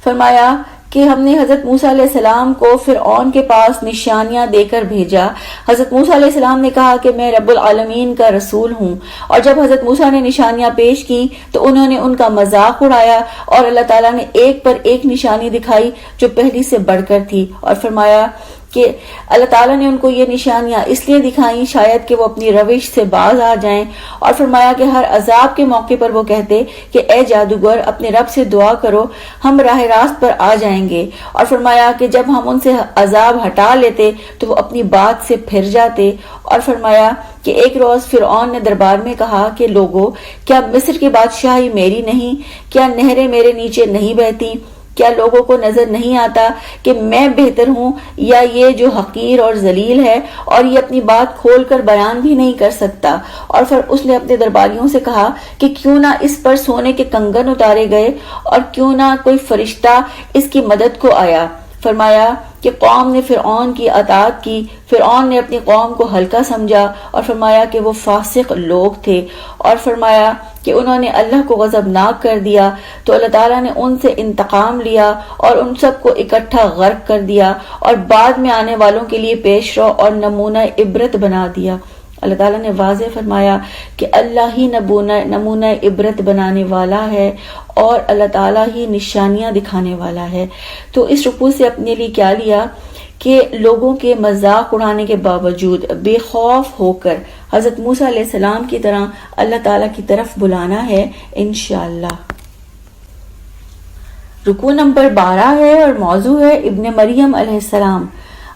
فرمایا کہ ہم نے حضرت موسیٰ علیہ السلام کو فرعون کے پاس نشانیاں دے کر بھیجا۔ حضرت موسیٰ علیہ السلام نے کہا کہ میں رب العالمین کا رسول ہوں، اور جب حضرت موسیٰ نے نشانیاں پیش کی تو انہوں نے ان کا مذاق اڑایا، اور اللہ تعالیٰ نے ایک پر ایک نشانی دکھائی جو پہلی سے بڑھ کر تھی، اور فرمایا کہ اللہ تعالیٰ نے ان کو یہ نشانیاں اس لیے دکھائیں شاید کہ وہ اپنی روش سے باز آ جائیں، اور فرمایا کہ ہر عذاب کے موقع پر وہ کہتے کہ اے جادوگر اپنے رب سے دعا کرو، ہم راہ راست پر آ جائیں گے، اور فرمایا کہ جب ہم ان سے عذاب ہٹا لیتے تو وہ اپنی بات سے پھر جاتے، اور فرمایا کہ ایک روز فرعون نے دربار میں کہا کہ لوگو کیا مصر کی بادشاہی میری نہیں؟ کیا نہریں میرے نیچے نہیں بہتی؟ کیا لوگوں کو نظر نہیں آتا کہ میں بہتر ہوں یا یہ جو حقیر اور ذلیل ہے اور یہ اپنی بات کھول کر بیان بھی نہیں کر سکتا؟ اور پھر اس نے اپنے درباریوں سے کہا کہ کیوں نہ اس پر سونے کے کنگن اتارے گئے اور کیوں نہ کوئی فرشتہ اس کی مدد کو آیا۔ فرمایا کہ قوم نے فرعون کی اطاعت کی، فرعون نے اپنی قوم کو ہلکا سمجھا، اور فرمایا کہ وہ فاسق لوگ تھے، اور فرمایا کہ انہوں نے اللہ کو غضبناک کر دیا تو اللہ تعالیٰ نے ان سے انتقام لیا اور ان سب کو اکٹھا غرق کر دیا اور بعد میں آنے والوں کے لیے پیش رو اور نمونہ عبرت بنا دیا۔ اللہ تعالیٰ نے واضح فرمایا کہ اللہ ہی نمونہ عبرت بنانے والا ہے اور اللہ تعالیٰ ہی نشانیاں دکھانے والا ہے۔ تو اس رکوع سے اپنے لیے کیا لیا کہ لوگوں کے مذاق اڑانے کے باوجود بے خوف ہو کر حضرت موسیٰ علیہ السلام کی طرح اللہ تعالیٰ کی طرف بلانا ہے انشاءاللہ۔ رکوع نمبر 12 ہے اور موضوع ہے ابن مریم علیہ السلام۔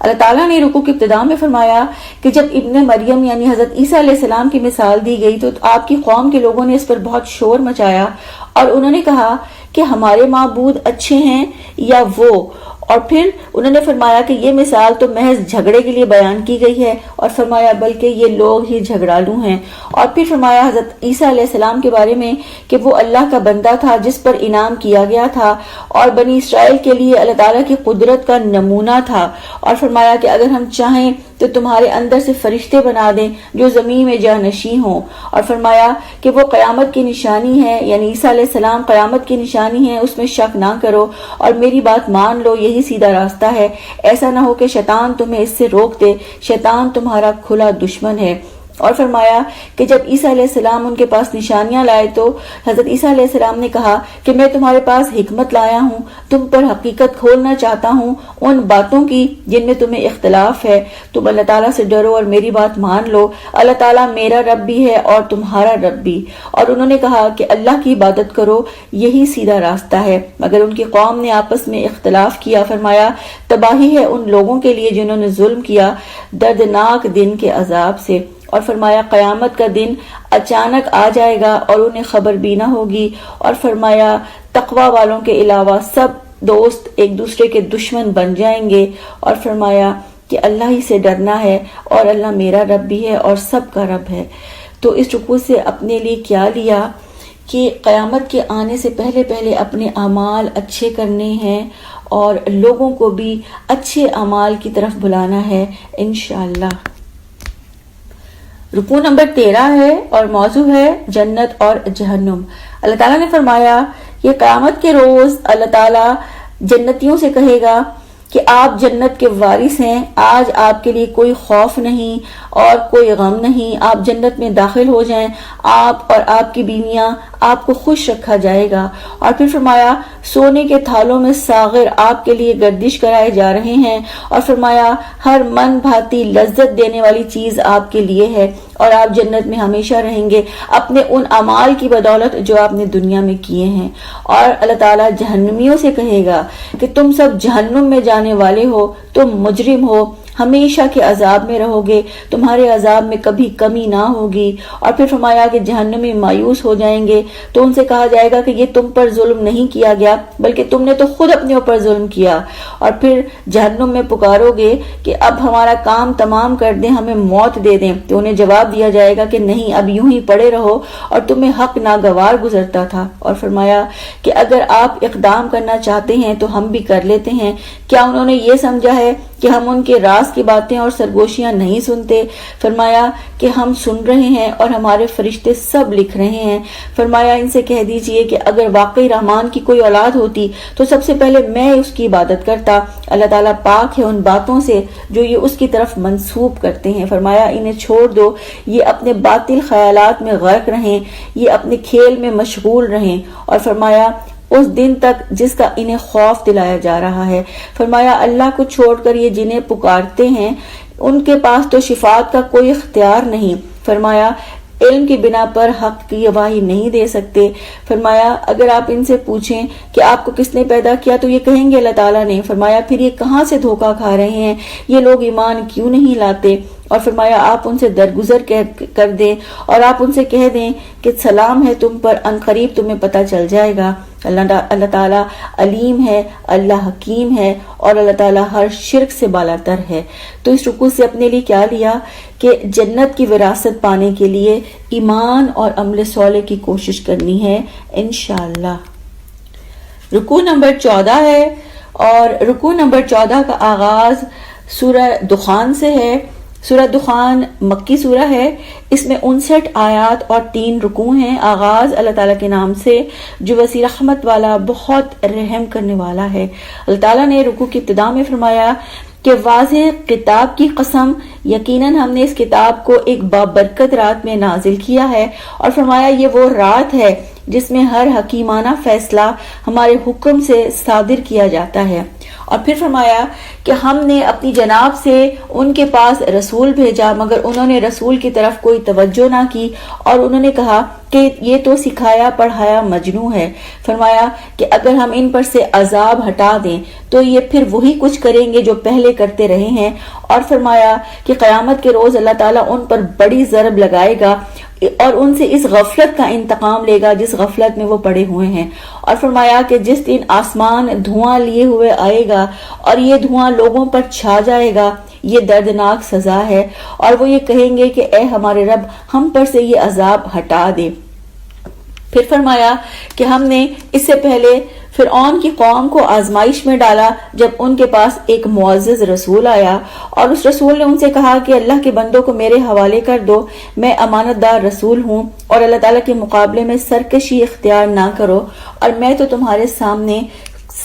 اللہ تعالیٰ نے رکوع کی ابتدا میں فرمایا کہ جب ابن مریم یعنی حضرت عیسیٰ علیہ السلام کی مثال دی گئی تو آپ کی قوم کے لوگوں نے اس پر بہت شور مچایا اور انہوں نے کہا کہ ہمارے معبود اچھے ہیں یا وہ، اور پھر انہوں نے فرمایا کہ یہ مثال تو محض جھگڑے کے لیے بیان کی گئی ہے، اور فرمایا بلکہ یہ لوگ ہی جھگڑالو ہیں، اور پھر فرمایا حضرت عیسیٰ علیہ السلام کے بارے میں کہ وہ اللہ کا بندہ تھا جس پر انعام کیا گیا تھا اور بنی اسرائیل کے لیے اللہ تعالیٰ کی قدرت کا نمونہ تھا، اور فرمایا کہ اگر ہم چاہیں تو تمہارے اندر سے فرشتے بنا دیں جو زمین میں جانشین ہوں، اور فرمایا کہ وہ قیامت کی نشانی ہے، یعنی عیسیٰ علیہ السلام قیامت کی نشانی ہے، اس میں شک نہ کرو اور میری بات مان لو، یہی سیدھا راستہ ہے، ایسا نہ ہو کہ شیطان تمہیں اس سے روک دے، شیطان تمہارا کھلا دشمن ہے۔ اور فرمایا کہ جب عیسیٰ علیہ السلام ان کے پاس نشانیاں لائے تو حضرت عیسیٰ علیہ السلام نے کہا کہ میں تمہارے پاس حکمت لایا ہوں، تم پر حقیقت کھولنا چاہتا ہوں ان باتوں کی جن میں تمہیں اختلاف ہے، تم اللہ تعالیٰ سے ڈرو اور میری بات مان لو، اللہ تعالیٰ میرا رب بھی ہے اور تمہارا رب بھی۔ اور انہوں نے کہا کہ اللہ کی عبادت کرو، یہی سیدھا راستہ ہے، مگر ان کی قوم نے آپس میں اختلاف کیا۔ فرمایا تباہی ہے ان لوگوں کے لیے جنہوں نے ظلم کیا دردناک دن کے عذاب سے، اور فرمایا قیامت کا دن اچانک آ جائے گا اور انہیں خبر بھی نہ ہوگی، اور فرمایا تقوی والوں کے علاوہ سب دوست ایک دوسرے کے دشمن بن جائیں گے، اور فرمایا کہ اللہ ہی سے ڈرنا ہے اور اللہ میرا رب بھی ہے اور سب کا رب ہے۔ تو اس رکوع سے اپنے لیے کیا لیا کہ قیامت کے آنے سے پہلے اپنے اعمال اچھے کرنے ہیں اور لوگوں کو بھی اچھے اعمال کی طرف بلانا ہے انشاءاللہ۔ رکوع نمبر 13 ہے اور موضوع ہے جنت اور جہنم۔ اللہ تعالیٰ نے فرمایا کہ قیامت کے روز اللہ تعالیٰ جنتیوں سے کہے گا کہ آپ جنت کے وارث ہیں، آج آپ کے لیے کوئی خوف نہیں اور کوئی غم نہیں، آپ جنت میں داخل ہو جائیں، آپ اور آپ کی بیویاں، آپ کو خوش رکھا جائے گا۔ اور پھر فرمایا سونے کے تھالوں میں ساغر آپ کے لیے گردش کرائے جا رہے ہیں، اور فرمایا ہر من بھاتی لذت دینے والی چیز آپ کے لیے ہے، اور آپ جنت میں ہمیشہ رہیں گے اپنے ان اعمال کی بدولت جو آپ نے دنیا میں کیے ہیں۔ اور اللہ تعالیٰ جہنمیوں سے کہے گا کہ تم سب جہنم میں جانے والے ہو، تم مجرم ہو، ہمیشہ کے عذاب میں رہو گے، تمہارے عذاب میں کبھی کمی نہ ہوگی۔ اور پھر فرمایا کہ جہنمی مایوس ہو جائیں گے تو ان سے کہا جائے گا کہ یہ تم پر ظلم نہیں کیا گیا بلکہ تم نے تو خود اپنے اوپر ظلم کیا۔ اور پھر جہنم میں پکارو گے کہ اب ہمارا کام تمام کر دیں، ہمیں موت دے دیں، تو انہیں جواب دیا جائے گا کہ نہیں، اب یوں ہی پڑے رہو اور تمہیں حق ناگوار گزرتا تھا۔ اور فرمایا کہ اگر آپ اقدام کرنا چاہتے ہیں تو ہم بھی کر لیتے ہیں، کیا انہوں نے یہ سمجھا ہے کہ ہم ان کے راز کی باتیں اور سرگوشیاں نہیں سنتے؟ فرمایا کہ ہم سن رہے ہیں اور ہمارے فرشتے سب لکھ رہے ہیں۔ فرمایا ان سے کہہ دیجئے کہ اگر واقعی رحمان کی کوئی اولاد ہوتی تو سب سے پہلے میں اس کی عبادت کرتا، اللہ تعالیٰ پاک ہے ان باتوں سے جو یہ اس کی طرف منسوب کرتے ہیں۔ فرمایا انہیں چھوڑ دو، یہ اپنے باطل خیالات میں غرق رہیں، یہ اپنے کھیل میں مشغول رہیں۔ اور فرمایا اس دن تک جس کا انہیں خوف دلایا جا رہا ہے۔ فرمایا اللہ کو چھوڑ کر یہ جنہیں پکارتے ہیں ان کے پاس تو شفاعت کا کوئی اختیار نہیں۔ فرمایا علم کی بنا پر حق کی گواہی نہیں دے سکتے۔ فرمایا اگر آپ ان سے پوچھیں کہ آپ کو کس نے پیدا کیا تو یہ کہیں گے اللہ تعالیٰ نے۔ فرمایا پھر یہ کہاں سے دھوکہ کھا رہے ہیں، یہ لوگ ایمان کیوں نہیں لاتے؟ اور فرمایا آپ ان سے درگزر کر دیں اور آپ ان سے کہہ دیں کہ سلام ہے تم پر، ان قریب تمہیں پتہ چل جائے گا۔ اللہ تعالیٰ علیم ہے، اللہ حکیم ہے، اور اللہ تعالیٰ ہر شرک سے بالاتر ہے۔ تو اس رکوع سے اپنے لیے کیا لیا کہ جنت کی وراثت پانے کے لیے ایمان اور عمل صالح کی کوشش کرنی ہے انشاءاللہ۔ رکوع نمبر 14 ہے اور رکوع نمبر 14 کا آغاز سورہ دخان سے ہے۔ سورہ دخان مکی سورہ ہے، اس میں 59 آیات اور 3 رکوع ہیں۔ آغاز اللہ تعالیٰ کے نام سے جو وسیع رحمت والا، بہت رحم کرنے والا ہے۔ اللہ تعالیٰ نے رکوع کی ابتدا میں فرمایا کہ واضح کتاب کی قسم، یقیناً ہم نے اس کتاب کو ایک بابرکت رات میں نازل کیا ہے، اور فرمایا یہ وہ رات ہے جس میں ہر حکیمانہ فیصلہ ہمارے حکم سے صادر کیا جاتا ہے۔ اور پھر فرمایا کہ ہم نے اپنی جناب سے ان کے پاس رسول بھیجا مگر انہوں نے رسول کی طرف کوئی توجہ نہ کی اور انہوں نے کہا کہ یہ تو سکھایا پڑھایا مجنوں ہے۔ فرمایا کہ اگر ہم ان پر سے عذاب ہٹا دیں تو یہ پھر وہی کچھ کریں گے جو پہلے کرتے رہے ہیں۔ اور فرمایا کہ قیامت کے روز اللہ تعالیٰ ان پر بڑی ضرب لگائے گا اور ان سے اس غفلت کا انتقام لے گا جس غفلت میں وہ پڑے ہوئے ہیں۔ اور فرمایا کہ جس دن آسمان دھواں لیے ہوئے آئے گا اور یہ دھواں لوگوں پر چھا جائے گا، یہ دردناک سزا ہے، اور وہ یہ کہیں گے کہ اے ہمارے رب ہم پر سے یہ عذاب ہٹا دے۔ پھر فرمایا کہ ہم نے اس سے پہلے فرعون کی قوم کو آزمائش میں ڈالا جب ان کے پاس ایک معزز رسول آیا اور اس رسول نے ان سے کہا کہ اللہ کے بندوں کو میرے حوالے کر دو، میں امانت دار رسول ہوں اور اللہ تعالیٰ کے مقابلے میں سرکشی اختیار نہ کرو، اور میں تو تمہارے سامنے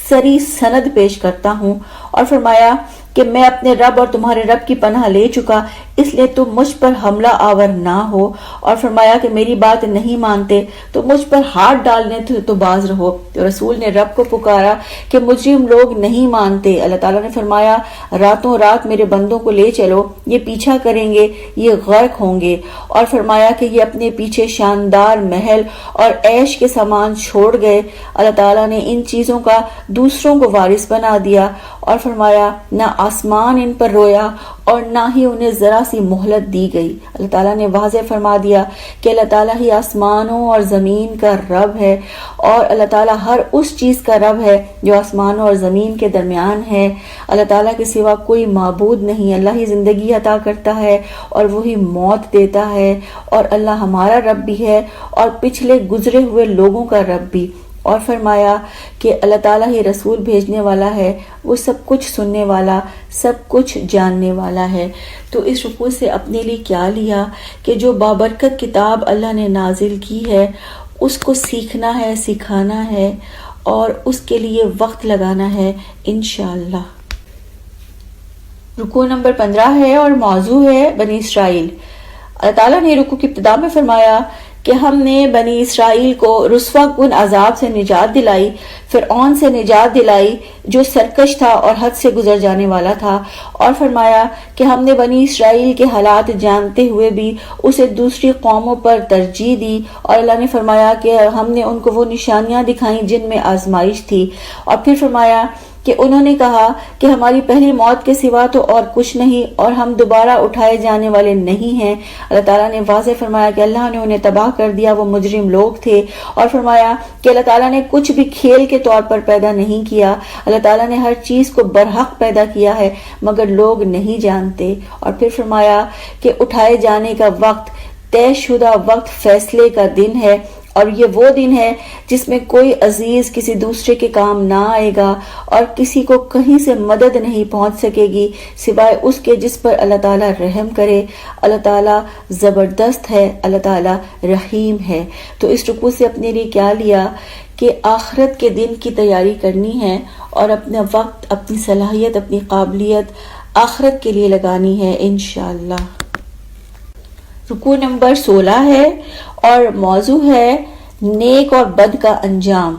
سری سند پیش کرتا ہوں۔ اور فرمایا کہ میں اپنے رب اور تمہارے رب کی پناہ لے چکا، اس لیے تم مجھ پر حملہ آور نہ ہو۔ اور فرمایا کہ میری بات نہیں مانتے تو مجھ پر ہاتھ ڈالنے تو باز رہو۔ تو رسول نے رب کو پکارا کہ مجرم لوگ نہیں مانتے۔ اللہ تعالیٰ نے فرمایا راتوں رات میرے بندوں کو لے چلو، یہ پیچھا کریں گے، یہ غرق ہوں گے۔ اور فرمایا کہ یہ اپنے پیچھے شاندار محل اور عیش کے سامان چھوڑ گئے۔ اللہ تعالیٰ نے ان چیزوں کا دوسروں کو وارث بنا دیا، اور فرمایا نہ آسمان ان پر رویا اور نہ ہی انہیں ذرا سی مہلت دی گئی۔ اللہ تعالیٰ نے واضح فرما دیا کہ اللہ تعالیٰ ہی آسمانوں اور زمین کا رب ہے، اور اللہ تعالیٰ ہر اس چیز کا رب ہے جو آسمانوں اور زمین کے درمیان ہے۔ اللہ تعالیٰ کے سوا کوئی معبود نہیں، اللہ ہی زندگی عطا کرتا ہے اور وہی موت دیتا ہے، اور اللہ ہمارا رب بھی ہے اور پچھلے گزرے ہوئے لوگوں کا رب بھی۔ اور فرمایا کہ اللہ تعالیٰ ہی رسول بھیجنے والا ہے، وہ سب کچھ سننے والا، سب کچھ جاننے والا ہے۔ تو اس رکوع سے اپنے لیے کیا لیا کہ جو بابرکت کتاب اللہ نے نازل کی ہے اس کو سیکھنا ہے، سکھانا ہے اور اس کے لیے وقت لگانا ہے انشاءاللہ۔ رکوع نمبر 15 ہے اور موضوع ہے بنی اسرائیل۔ اللہ تعالیٰ نے رکوع کی ابتدا میں فرمایا کہ ہم نے بنی اسرائیل کو رسوا کن عذاب سے نجات دلائی، فرعون سے نجات دلائی جو سرکش تھا اور حد سے گزر جانے والا تھا، اور فرمایا کہ ہم نے بنی اسرائیل کے حالات جانتے ہوئے بھی اسے دوسری قوموں پر ترجیح دی، اور اللہ نے فرمایا کہ ہم نے ان کو وہ نشانیاں دکھائیں جن میں آزمائش تھی۔ اور پھر فرمایا کہ انہوں نے کہا کہ ہماری پہلی موت کے سوا تو اور کچھ نہیں اور ہم دوبارہ اٹھائے جانے والے نہیں ہیں۔ اللہ تعالیٰ نے واضح فرمایا کہ اللہ نے انہیں تباہ کر دیا، وہ مجرم لوگ تھے، اور فرمایا کہ اللہ تعالیٰ نے کچھ بھی کھیل کے طور پر پیدا نہیں کیا، اللہ تعالیٰ نے ہر چیز کو برحق پیدا کیا ہے مگر لوگ نہیں جانتے۔ اور پھر فرمایا کہ اٹھائے جانے کا وقت طے شدہ وقت، فیصلے کا دن ہے، اور یہ وہ دن ہے جس میں کوئی عزیز کسی دوسرے کے کام نہ آئے گا اور کسی کو کہیں سے مدد نہیں پہنچ سکے گی سوائے اس کے جس پر اللہ تعالیٰ رحم کرے۔ اللہ تعالیٰ زبردست ہے، اللہ تعالیٰ رحیم ہے۔ تو اس رکوع سے اپنے لیے کیا لیا کہ آخرت کے دن کی تیاری کرنی ہے اور اپنا وقت، اپنی صلاحیت، اپنی قابلیت آخرت کے لیے لگانی ہے انشاءاللہ۔ رکوع نمبر 16 ہے اور موضوع ہے نیک اور بد کا انجام۔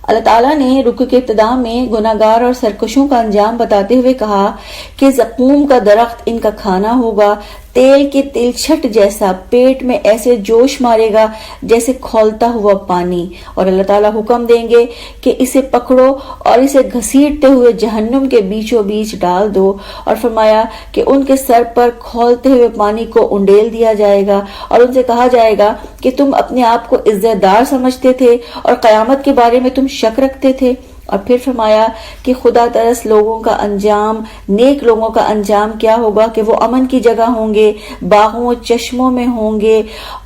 اللہ تعالیٰ نے رکوع کے ابتدا میں گناہگار اور سرکشوں کا انجام بتاتے ہوئے کہا کہ زقوم کا درخت ان کا کھانا ہوگا، تیل کے تلچھٹ جیسا، پیٹ میں ایسے جوش مارے گا جیسے کھولتا ہوا پانی، اور اللہ تعالیٰ حکم دیں گے کہ اسے پکڑو اور اسے گھسیٹتے ہوئے جہنم کے بیچوں بیچ ڈال دو، اور فرمایا کہ ان کے سر پر کھولتے ہوئے پانی کو انڈیل دیا جائے گا اور ان سے کہا جائے گا کہ تم اپنے آپ کو عزت دار سمجھتے تھے اور قیامت کے بارے میں تم شک رکھتے تھے۔ اور پھر فرمایا کہ خدا ترس لوگوں کا انجام، نیک لوگوں کا انجام کیا ہوگا کہ وہ امن کی جگہ ہوں گے، باغوں و چشموں میں ہوں گے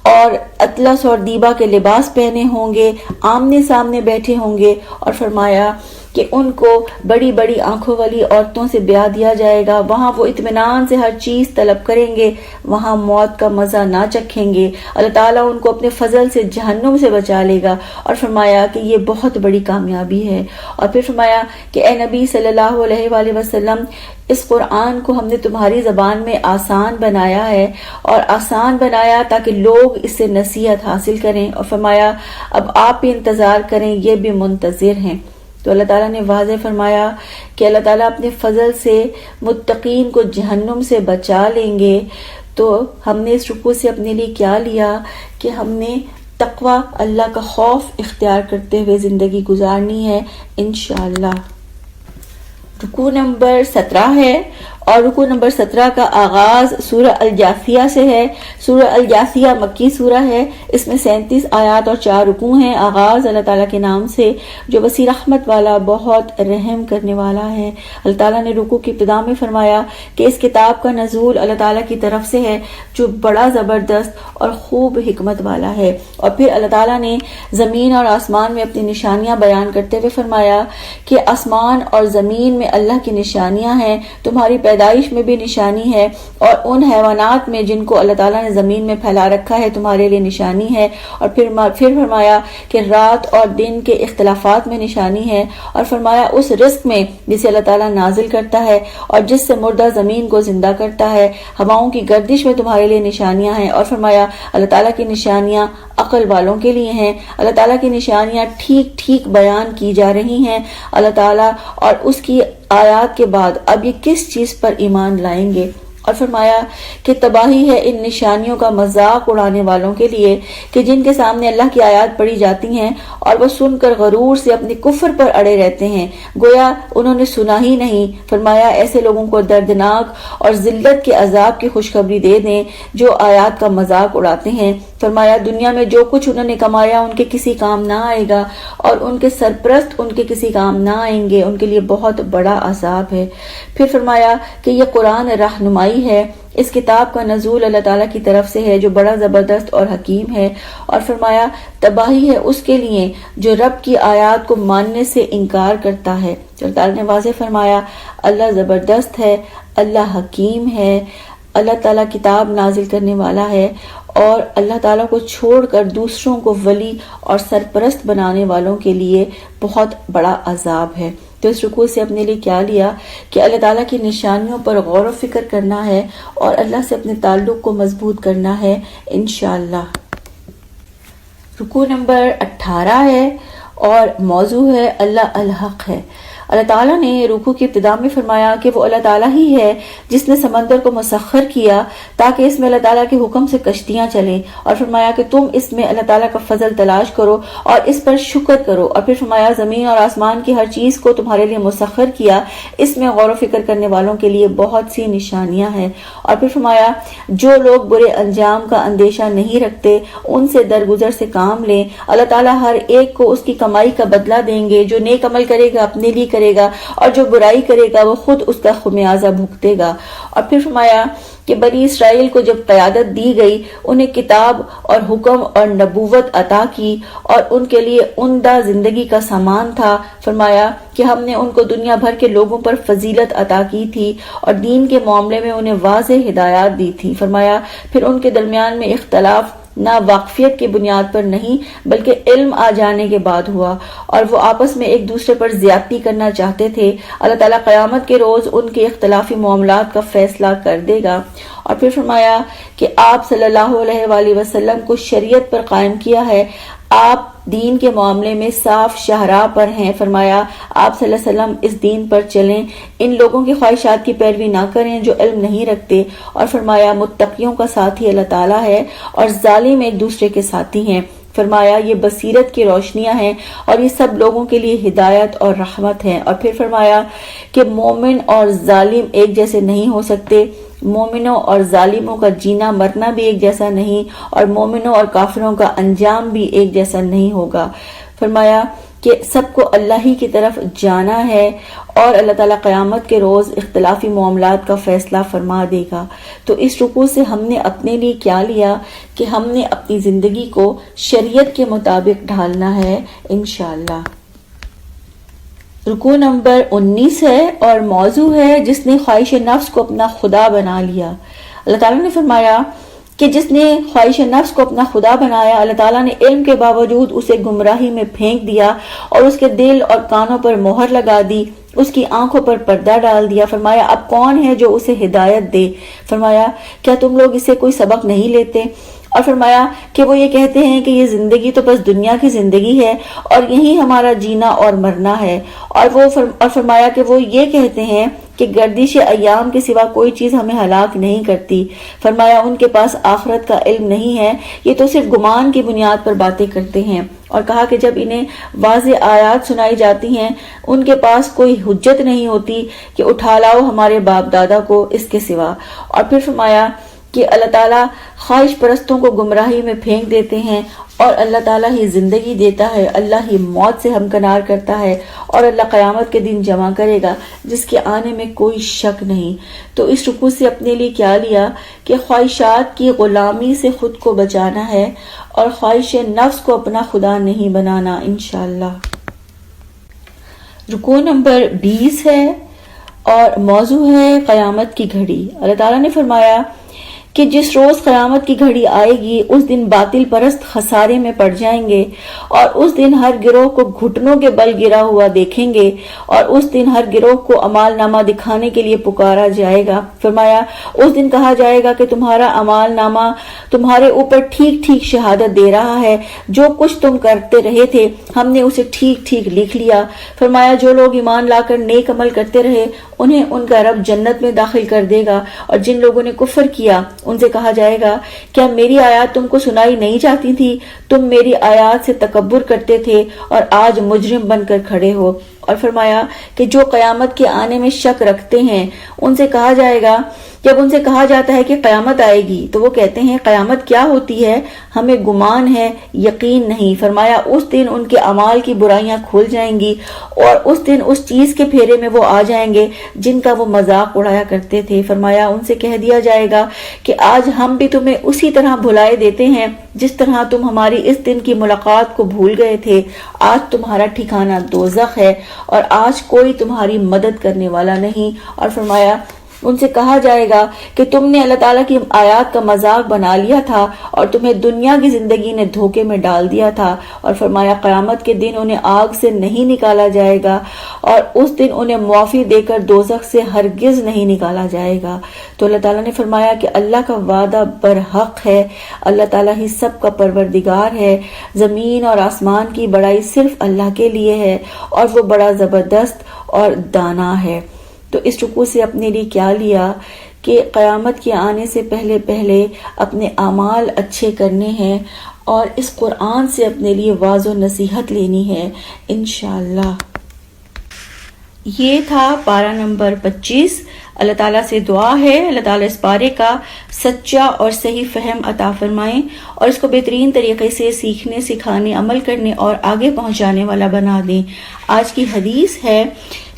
اور اطلس اور دیبا کے لباس پہنے ہوں گے، آمنے سامنے بیٹھے ہوں گے، اور فرمایا کہ ان کو بڑی بڑی آنکھوں والی عورتوں سے بیاہ دیا جائے گا، وہاں وہ اطمینان سے ہر چیز طلب کریں گے، وہاں موت کا مزہ نہ چکھیں گے، اللہ تعالیٰ ان کو اپنے فضل سے جہنم سے بچا لے گا، اور فرمایا کہ یہ بہت بڑی کامیابی ہے۔ اور پھر فرمایا کہ اے نبی صلی اللہ علیہ وآلہ وسلم، اس قرآن کو ہم نے تمہاری زبان میں آسان بنایا ہے، اور آسان بنایا تاکہ لوگ اس سے نصیحت حاصل کریں، اور فرمایا اب آپ بھی انتظار کریں، یہ بھی منتظر ہیں۔ تو اللہ تعالیٰ نے واضح فرمایا کہ اللہ تعالیٰ اپنے فضل سے متقین کو جہنم سے بچا لیں گے۔ تو ہم نے اس رکوع سے اپنے لیے کیا لیا کہ ہم نے تقوی، اللہ کا خوف اختیار کرتے ہوئے زندگی گزارنی ہے انشاءاللہ۔ رکوع نمبر 17 ہے، اور رکوع نمبر 17 کا آغاز سورہ الجاثیہ سے ہے۔ سورہ الجاثیہ مکی سورہ ہے، اس میں 37 آیات اور 4 رکوع ہیں۔ آغاز اللہ تعالیٰ کے نام سے جو وسیع رحمت والا، بہت رحم کرنے والا ہے۔ اللہ تعالیٰ نے رکوع کی ابتدا میں فرمایا کہ اس کتاب کا نزول اللہ تعالیٰ کی طرف سے ہے جو بڑا زبردست اور خوب حکمت والا ہے۔ اور پھر اللہ تعالیٰ نے زمین اور آسمان میں اپنی نشانیاں بیان کرتے ہوئے فرمایا کہ آسمان اور زمین میں اللہ کی نشانیاں ہیں، تمہاری پیدائش میں بھی نشانی ہے، اور ان حیوانات میں جن کو اللہ تعالیٰ نے زمین میں پھیلا رکھا ہے تمہارے لیے نشانی ہے۔ اور پھر فرمایا کہ رات اور دن کے اختلافات میں نشانی ہے، اور فرمایا اس رزق میں جسے اللہ تعالیٰ نازل کرتا ہے اور جس سے مردہ زمین کو زندہ کرتا ہے، ہواؤں کی گردش میں تمہارے لیے نشانیاں ہیں۔ اور فرمایا اللہ تعالیٰ کی نشانیاں عقل والوں کے لیے ہیں، اللہ تعالیٰ کی نشانیاں ٹھیک ٹھیک بیان کی جا رہی ہیں۔ اللہ تعالیٰ اور اس کی آیات کے بعد اب یہ کس چیز پر ایمان لائیں گے؟ اور فرمایا کہ تباہی ہے ان نشانیوں کا مذاق اڑانے والوں کے لیے کہ جن کے سامنے اللہ کی آیات پڑھی جاتی ہیں اور وہ سن کر غرور سے اپنے کفر پر اڑے رہتے ہیں، گویا انہوں نے سنا ہی نہیں۔ فرمایا ایسے لوگوں کو دردناک اور ذلت کے عذاب کی خوشخبری دے دیں جو آیات کا مذاق اڑاتے ہیں۔ فرمایا دنیا میں جو کچھ انہوں نے کمایا ان کے کسی کام نہ آئے گا، اور ان کے سرپرست ان کے کسی کام نہ آئیں گے، ان کے لیے بہت بڑا عذاب ہے۔ پھر فرمایا کہ یہ قرآن رہنمائی ہے، اس کتاب کا نزول اللہ تعالیٰ کی طرف سے ہے جو بڑا زبردست اور حکیم ہے۔ اور فرمایا تباہی ہے اس کے لیے جو رب کی آیات کو ماننے سے انکار کرتا ہے۔ اللہ تعالیٰ نے واضح فرمایا اللہ زبردست ہے، اللہ حکیم ہے، اللہ تعالیٰ کتاب نازل کرنے والا ہے، اور اللہ تعالیٰ کو چھوڑ کر دوسروں کو ولی اور سرپرست بنانے والوں کے لیے بہت بڑا عذاب ہے۔ تو اس رکوع سے اپنے لیے کیا لیا کہ اللہ تعالیٰ کی نشانیوں پر غور و فکر کرنا ہے اور اللہ سے اپنے تعلق کو مضبوط کرنا ہے انشاءاللہ۔ رکوع نمبر 18 ہے اور موضوع ہے اللہ الحق ہے۔ اللہ تعالیٰ نے رکوع کی ابتدا میں فرمایا کہ وہ اللہ تعالیٰ ہی ہے جس نے سمندر کو مسخر کیا تاکہ اس میں اللہ تعالیٰ کے حکم سے کشتیاں چلیں، اور فرمایا کہ تم اس میں اللہ تعالیٰ کا فضل تلاش کرو اور اس پر شکر کرو۔ اور پھر فرمایا زمین اور آسمان کی ہر چیز کو تمہارے لیے مسخر کیا، اس میں غور و فکر کرنے والوں کے لیے بہت سی نشانیاں ہیں۔ اور پھر فرمایا جو لوگ برے انجام کا اندیشہ نہیں رکھتے ان سے درگزر سے کام لیں، اللہ تعالیٰ ہر ایک کو اس کی کمائی کا بدلہ دیں گے، جو نیک عمل کرے گا اپنے لیے کرے گا اور جو برائی کرے گا وہ خود اس کا خمیازہ بھگتے گا۔ اور پھر فرمایا کہ بنی اسرائیل کو جب قیادت دی گئی انہیں کتاب اور حکم اور نبوت عطا کی اور ان کے لیے عمدہ زندگی کا سامان تھا۔ فرمایا کہ ہم نے ان کو دنیا بھر کے لوگوں پر فضیلت عطا کی تھی اور دین کے معاملے میں انہیں واضح ہدایات دی تھی۔ فرمایا پھر ان کے درمیان میں اختلاف نہ واقفیت کی بنیاد پر نہیں بلکہ علم آ جانے کے بعد ہوا، اور وہ آپس میں ایک دوسرے پر زیادتی کرنا چاہتے تھے۔ اللہ تعالیٰ قیامت کے روز ان کے اختلافی معاملات کا فیصلہ کر دے گا۔ اور پھر فرمایا کہ آپ صلی اللہ علیہ وآلہ وسلم کو شریعت پر قائم کیا ہے، آپ دین کے معاملے میں صاف شاہراہ پر ہیں۔ فرمایا آپ صلی اللہ علیہ وسلم اس دین پر چلیں، ان لوگوں کی خواہشات کی پیروی نہ کریں جو علم نہیں رکھتے۔ اور فرمایا متقیوں کا ساتھی اللہ تعالیٰ ہے اور ظالم ایک دوسرے کے ساتھی ہیں۔ فرمایا یہ بصیرت کی روشنیاں ہیں اور یہ سب لوگوں کے لیے ہدایت اور رحمت ہیں۔ اور پھر فرمایا کہ مومن اور ظالم ایک جیسے نہیں ہو سکتے، مومنوں اور ظالموں کا جینا مرنا بھی ایک جیسا نہیں، اور مومنوں اور کافروں کا انجام بھی ایک جیسا نہیں ہوگا۔ فرمایا کہ سب کو اللہ ہی کی طرف جانا ہے اور اللہ تعالیٰ قیامت کے روز اختلافی معاملات کا فیصلہ فرما دے گا۔ تو اس رکوع سے ہم نے اپنے لیے کیا لیا کہ ہم نے اپنی زندگی کو شریعت کے مطابق ڈھالنا ہے انشاءاللہ۔ رکوع نمبر 19 ہے اور موضوع ہے جس نے خواہش نفس کو اپنا خدا بنا لیا۔ اللہ تعالیٰ نے فرمایا کہ جس نے خواہش نفس کو اپنا خدا بنایا، اللہ تعالیٰ نے علم کے باوجود اسے گمراہی میں پھینک دیا اور اس کے دل اور کانوں پر مہر لگا دی، اس کی آنکھوں پر پردہ ڈال دیا۔ فرمایا اب کون ہے جو اسے ہدایت دے؟ فرمایا کیا تم لوگ اسے کوئی سبق نہیں لیتے؟ اور فرمایا کہ وہ یہ کہتے ہیں کہ یہ زندگی تو بس دنیا کی زندگی ہے اور یہی ہمارا جینا اور مرنا ہے، اور فرمایا کہ وہ یہ کہتے ہیں کہ گردش ایام کے سوا کوئی چیز ہمیں ہلاک نہیں کرتی۔ فرمایا ان کے پاس آخرت کا علم نہیں ہے، یہ تو صرف گمان کی بنیاد پر باتیں کرتے ہیں۔ اور کہا کہ جب انہیں واضح آیات سنائی جاتی ہیں ان کے پاس کوئی حجت نہیں ہوتی کہ اٹھا لاؤ ہمارے باپ دادا کو اس کے سوا۔ اور پھر فرمایا کہ اللہ تعالیٰ خواہش پرستوں کو گمراہی میں پھینک دیتے ہیں اور اللہ تعالیٰ ہی زندگی دیتا ہے، اللہ ہی موت سے ہمکنار کرتا ہے، اور اللہ قیامت کے دن جمع کرے گا جس کے آنے میں کوئی شک نہیں۔ تو اس رکوع سے اپنے لیے کیا لیا کہ خواہشات کی غلامی سے خود کو بچانا ہے اور خواہش نفس کو اپنا خدا نہیں بنانا انشاءاللہ۔ رکوع نمبر 20 ہے اور موضوع ہے قیامت کی گھڑی۔ اللہ تعالیٰ نے فرمایا کہ جس روز قیامت کی گھڑی آئے گی اس دن باطل پرست خسارے میں پڑ جائیں گے، اور اس دن ہر گروہ کو گھٹنوں کے بل گرا ہوا دیکھیں گے، اور اس دن ہر گروہ کو اعمال نامہ دکھانے کے لیے پکارا جائے گا۔ فرمایا اس دن کہا جائے گا کہ تمہارا اعمال نامہ تمہارے اوپر ٹھیک ٹھیک شہادت دے رہا ہے، جو کچھ تم کرتے رہے تھے ہم نے اسے ٹھیک ٹھیک لکھ لیا۔ فرمایا جو لوگ ایمان لا کر نیک عمل کرتے رہے انہیں ان کا رب جنت میں داخل کر دے گا، اور جن لوگوں نے کفر کیا ان سے کہا جائے گا کیا میری آیات تم کو سنائی نہیں جاتی تھی؟ تم میری آیات سے تکبر کرتے تھے اور آج مجرم بن کر کھڑے ہو۔ اور فرمایا کہ جو قیامت کے آنے میں شک رکھتے ہیں ان سے کہا جائے گا، جب ان سے کہا جاتا ہے کہ قیامت آئے گی تو وہ کہتے ہیں قیامت کیا ہوتی ہے؟ ہمیں گمان ہے، یقین نہیں۔ فرمایا اس دن ان کے اعمال کی برائیاں کھل جائیں گی اور اس دن اس چیز کے پھیرے میں وہ آ جائیں گے جن کا وہ مذاق اڑایا کرتے تھے۔ فرمایا ان سے کہہ دیا جائے گا کہ آج ہم بھی تمہیں اسی طرح بھلائے دیتے ہیں جس طرح تم ہماری اس دن کی ملاقات کو بھول گئے تھے۔ آج تمہارا ٹھکانہ دوزخ ہے اور آج کوئی تمہاری مدد کرنے والا نہیں۔ اور فرمایا ان سے کہا جائے گا کہ تم نے اللہ تعالیٰ کی آیات کا مذاق بنا لیا تھا اور تمہیں دنیا کی زندگی نے دھوکے میں ڈال دیا تھا۔ اور فرمایا قیامت کے دن انہیں آگ سے نہیں نکالا جائے گا اور اس دن انہیں معافی دے کر دوزخ سے ہرگز نہیں نکالا جائے گا۔ تو اللہ تعالیٰ نے فرمایا کہ اللہ کا وعدہ برحق ہے، اللہ تعالیٰ ہی سب کا پروردگار ہے، زمین اور آسمان کی بڑائی صرف اللہ کے لیے ہے اور وہ بڑا زبردست اور دانا ہے۔ تو اس رکوع سے اپنے لیے کیا لیا کہ قیامت کے آنے سے پہلے پہلے اپنے اعمال اچھے کرنے ہیں اور اس قرآن سے اپنے لیے واعظ و نصیحت لینی ہے انشاءاللہ۔ یہ تھا پارہ نمبر 25۔ اللہ تعالیٰ سے دعا ہے اللہ تعالیٰ اس پارے کا سچا اور صحیح فہم عطا فرمائیں اور اس کو بہترین طریقے سے سیکھنے، سکھانے، عمل کرنے اور آگے پہنچانے والا بنا دیں۔ آج کی حدیث ہے،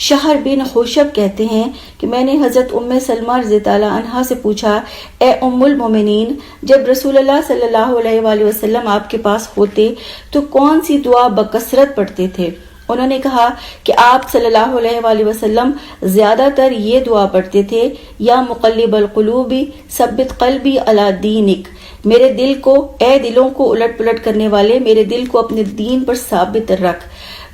شہر بن خوشب کہتے ہیں کہ میں نے حضرت ام سلمہ رضی اللہ عنہا سے پوچھا، اے ام المومنین، جب رسول اللہ صلی اللہ علیہ وآلہ وسلم آپ کے پاس ہوتے تو کون سی دعا بکثرت پڑھتے تھے؟ انہوں نے کہا کہ آپ صلی اللہ علیہ وآلہ وسلم زیادہ تر یہ دعا پڑھتے تھے، یا مقلب القلوب ثبت قلبی علی دینک، میرے دل کو، اے دلوں کو الٹ پلٹ کرنے والے، میرے دل کو اپنے دین پر ثابت رکھ۔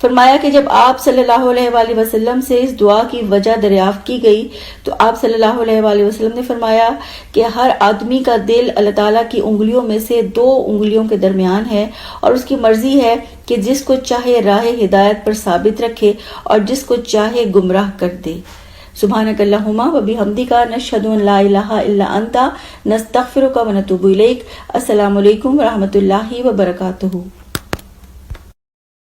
فرمایا کہ جب آپ صلی اللہ علیہ وآلہ وسلم سے اس دعا کی وجہ دریافت کی گئی تو آپ صلی اللہ علیہ وآلہ وسلم نے فرمایا کہ ہر آدمی کا دل اللہ تعالیٰ کی انگلیوں میں سے 2 انگلیوں کے درمیان ہے اور اس کی مرضی ہے کہ جس کو چاہے راہ ہدایت پر ثابت رکھے اور جس کو چاہے گمراہ کر دے۔ سبحانک اللہم و بحمدک، نشہد ان لا الہ الا انت، نستغفرک و نتوب الیک۔ السلام علیکم و رحمۃ اللہ وبرکاتہ۔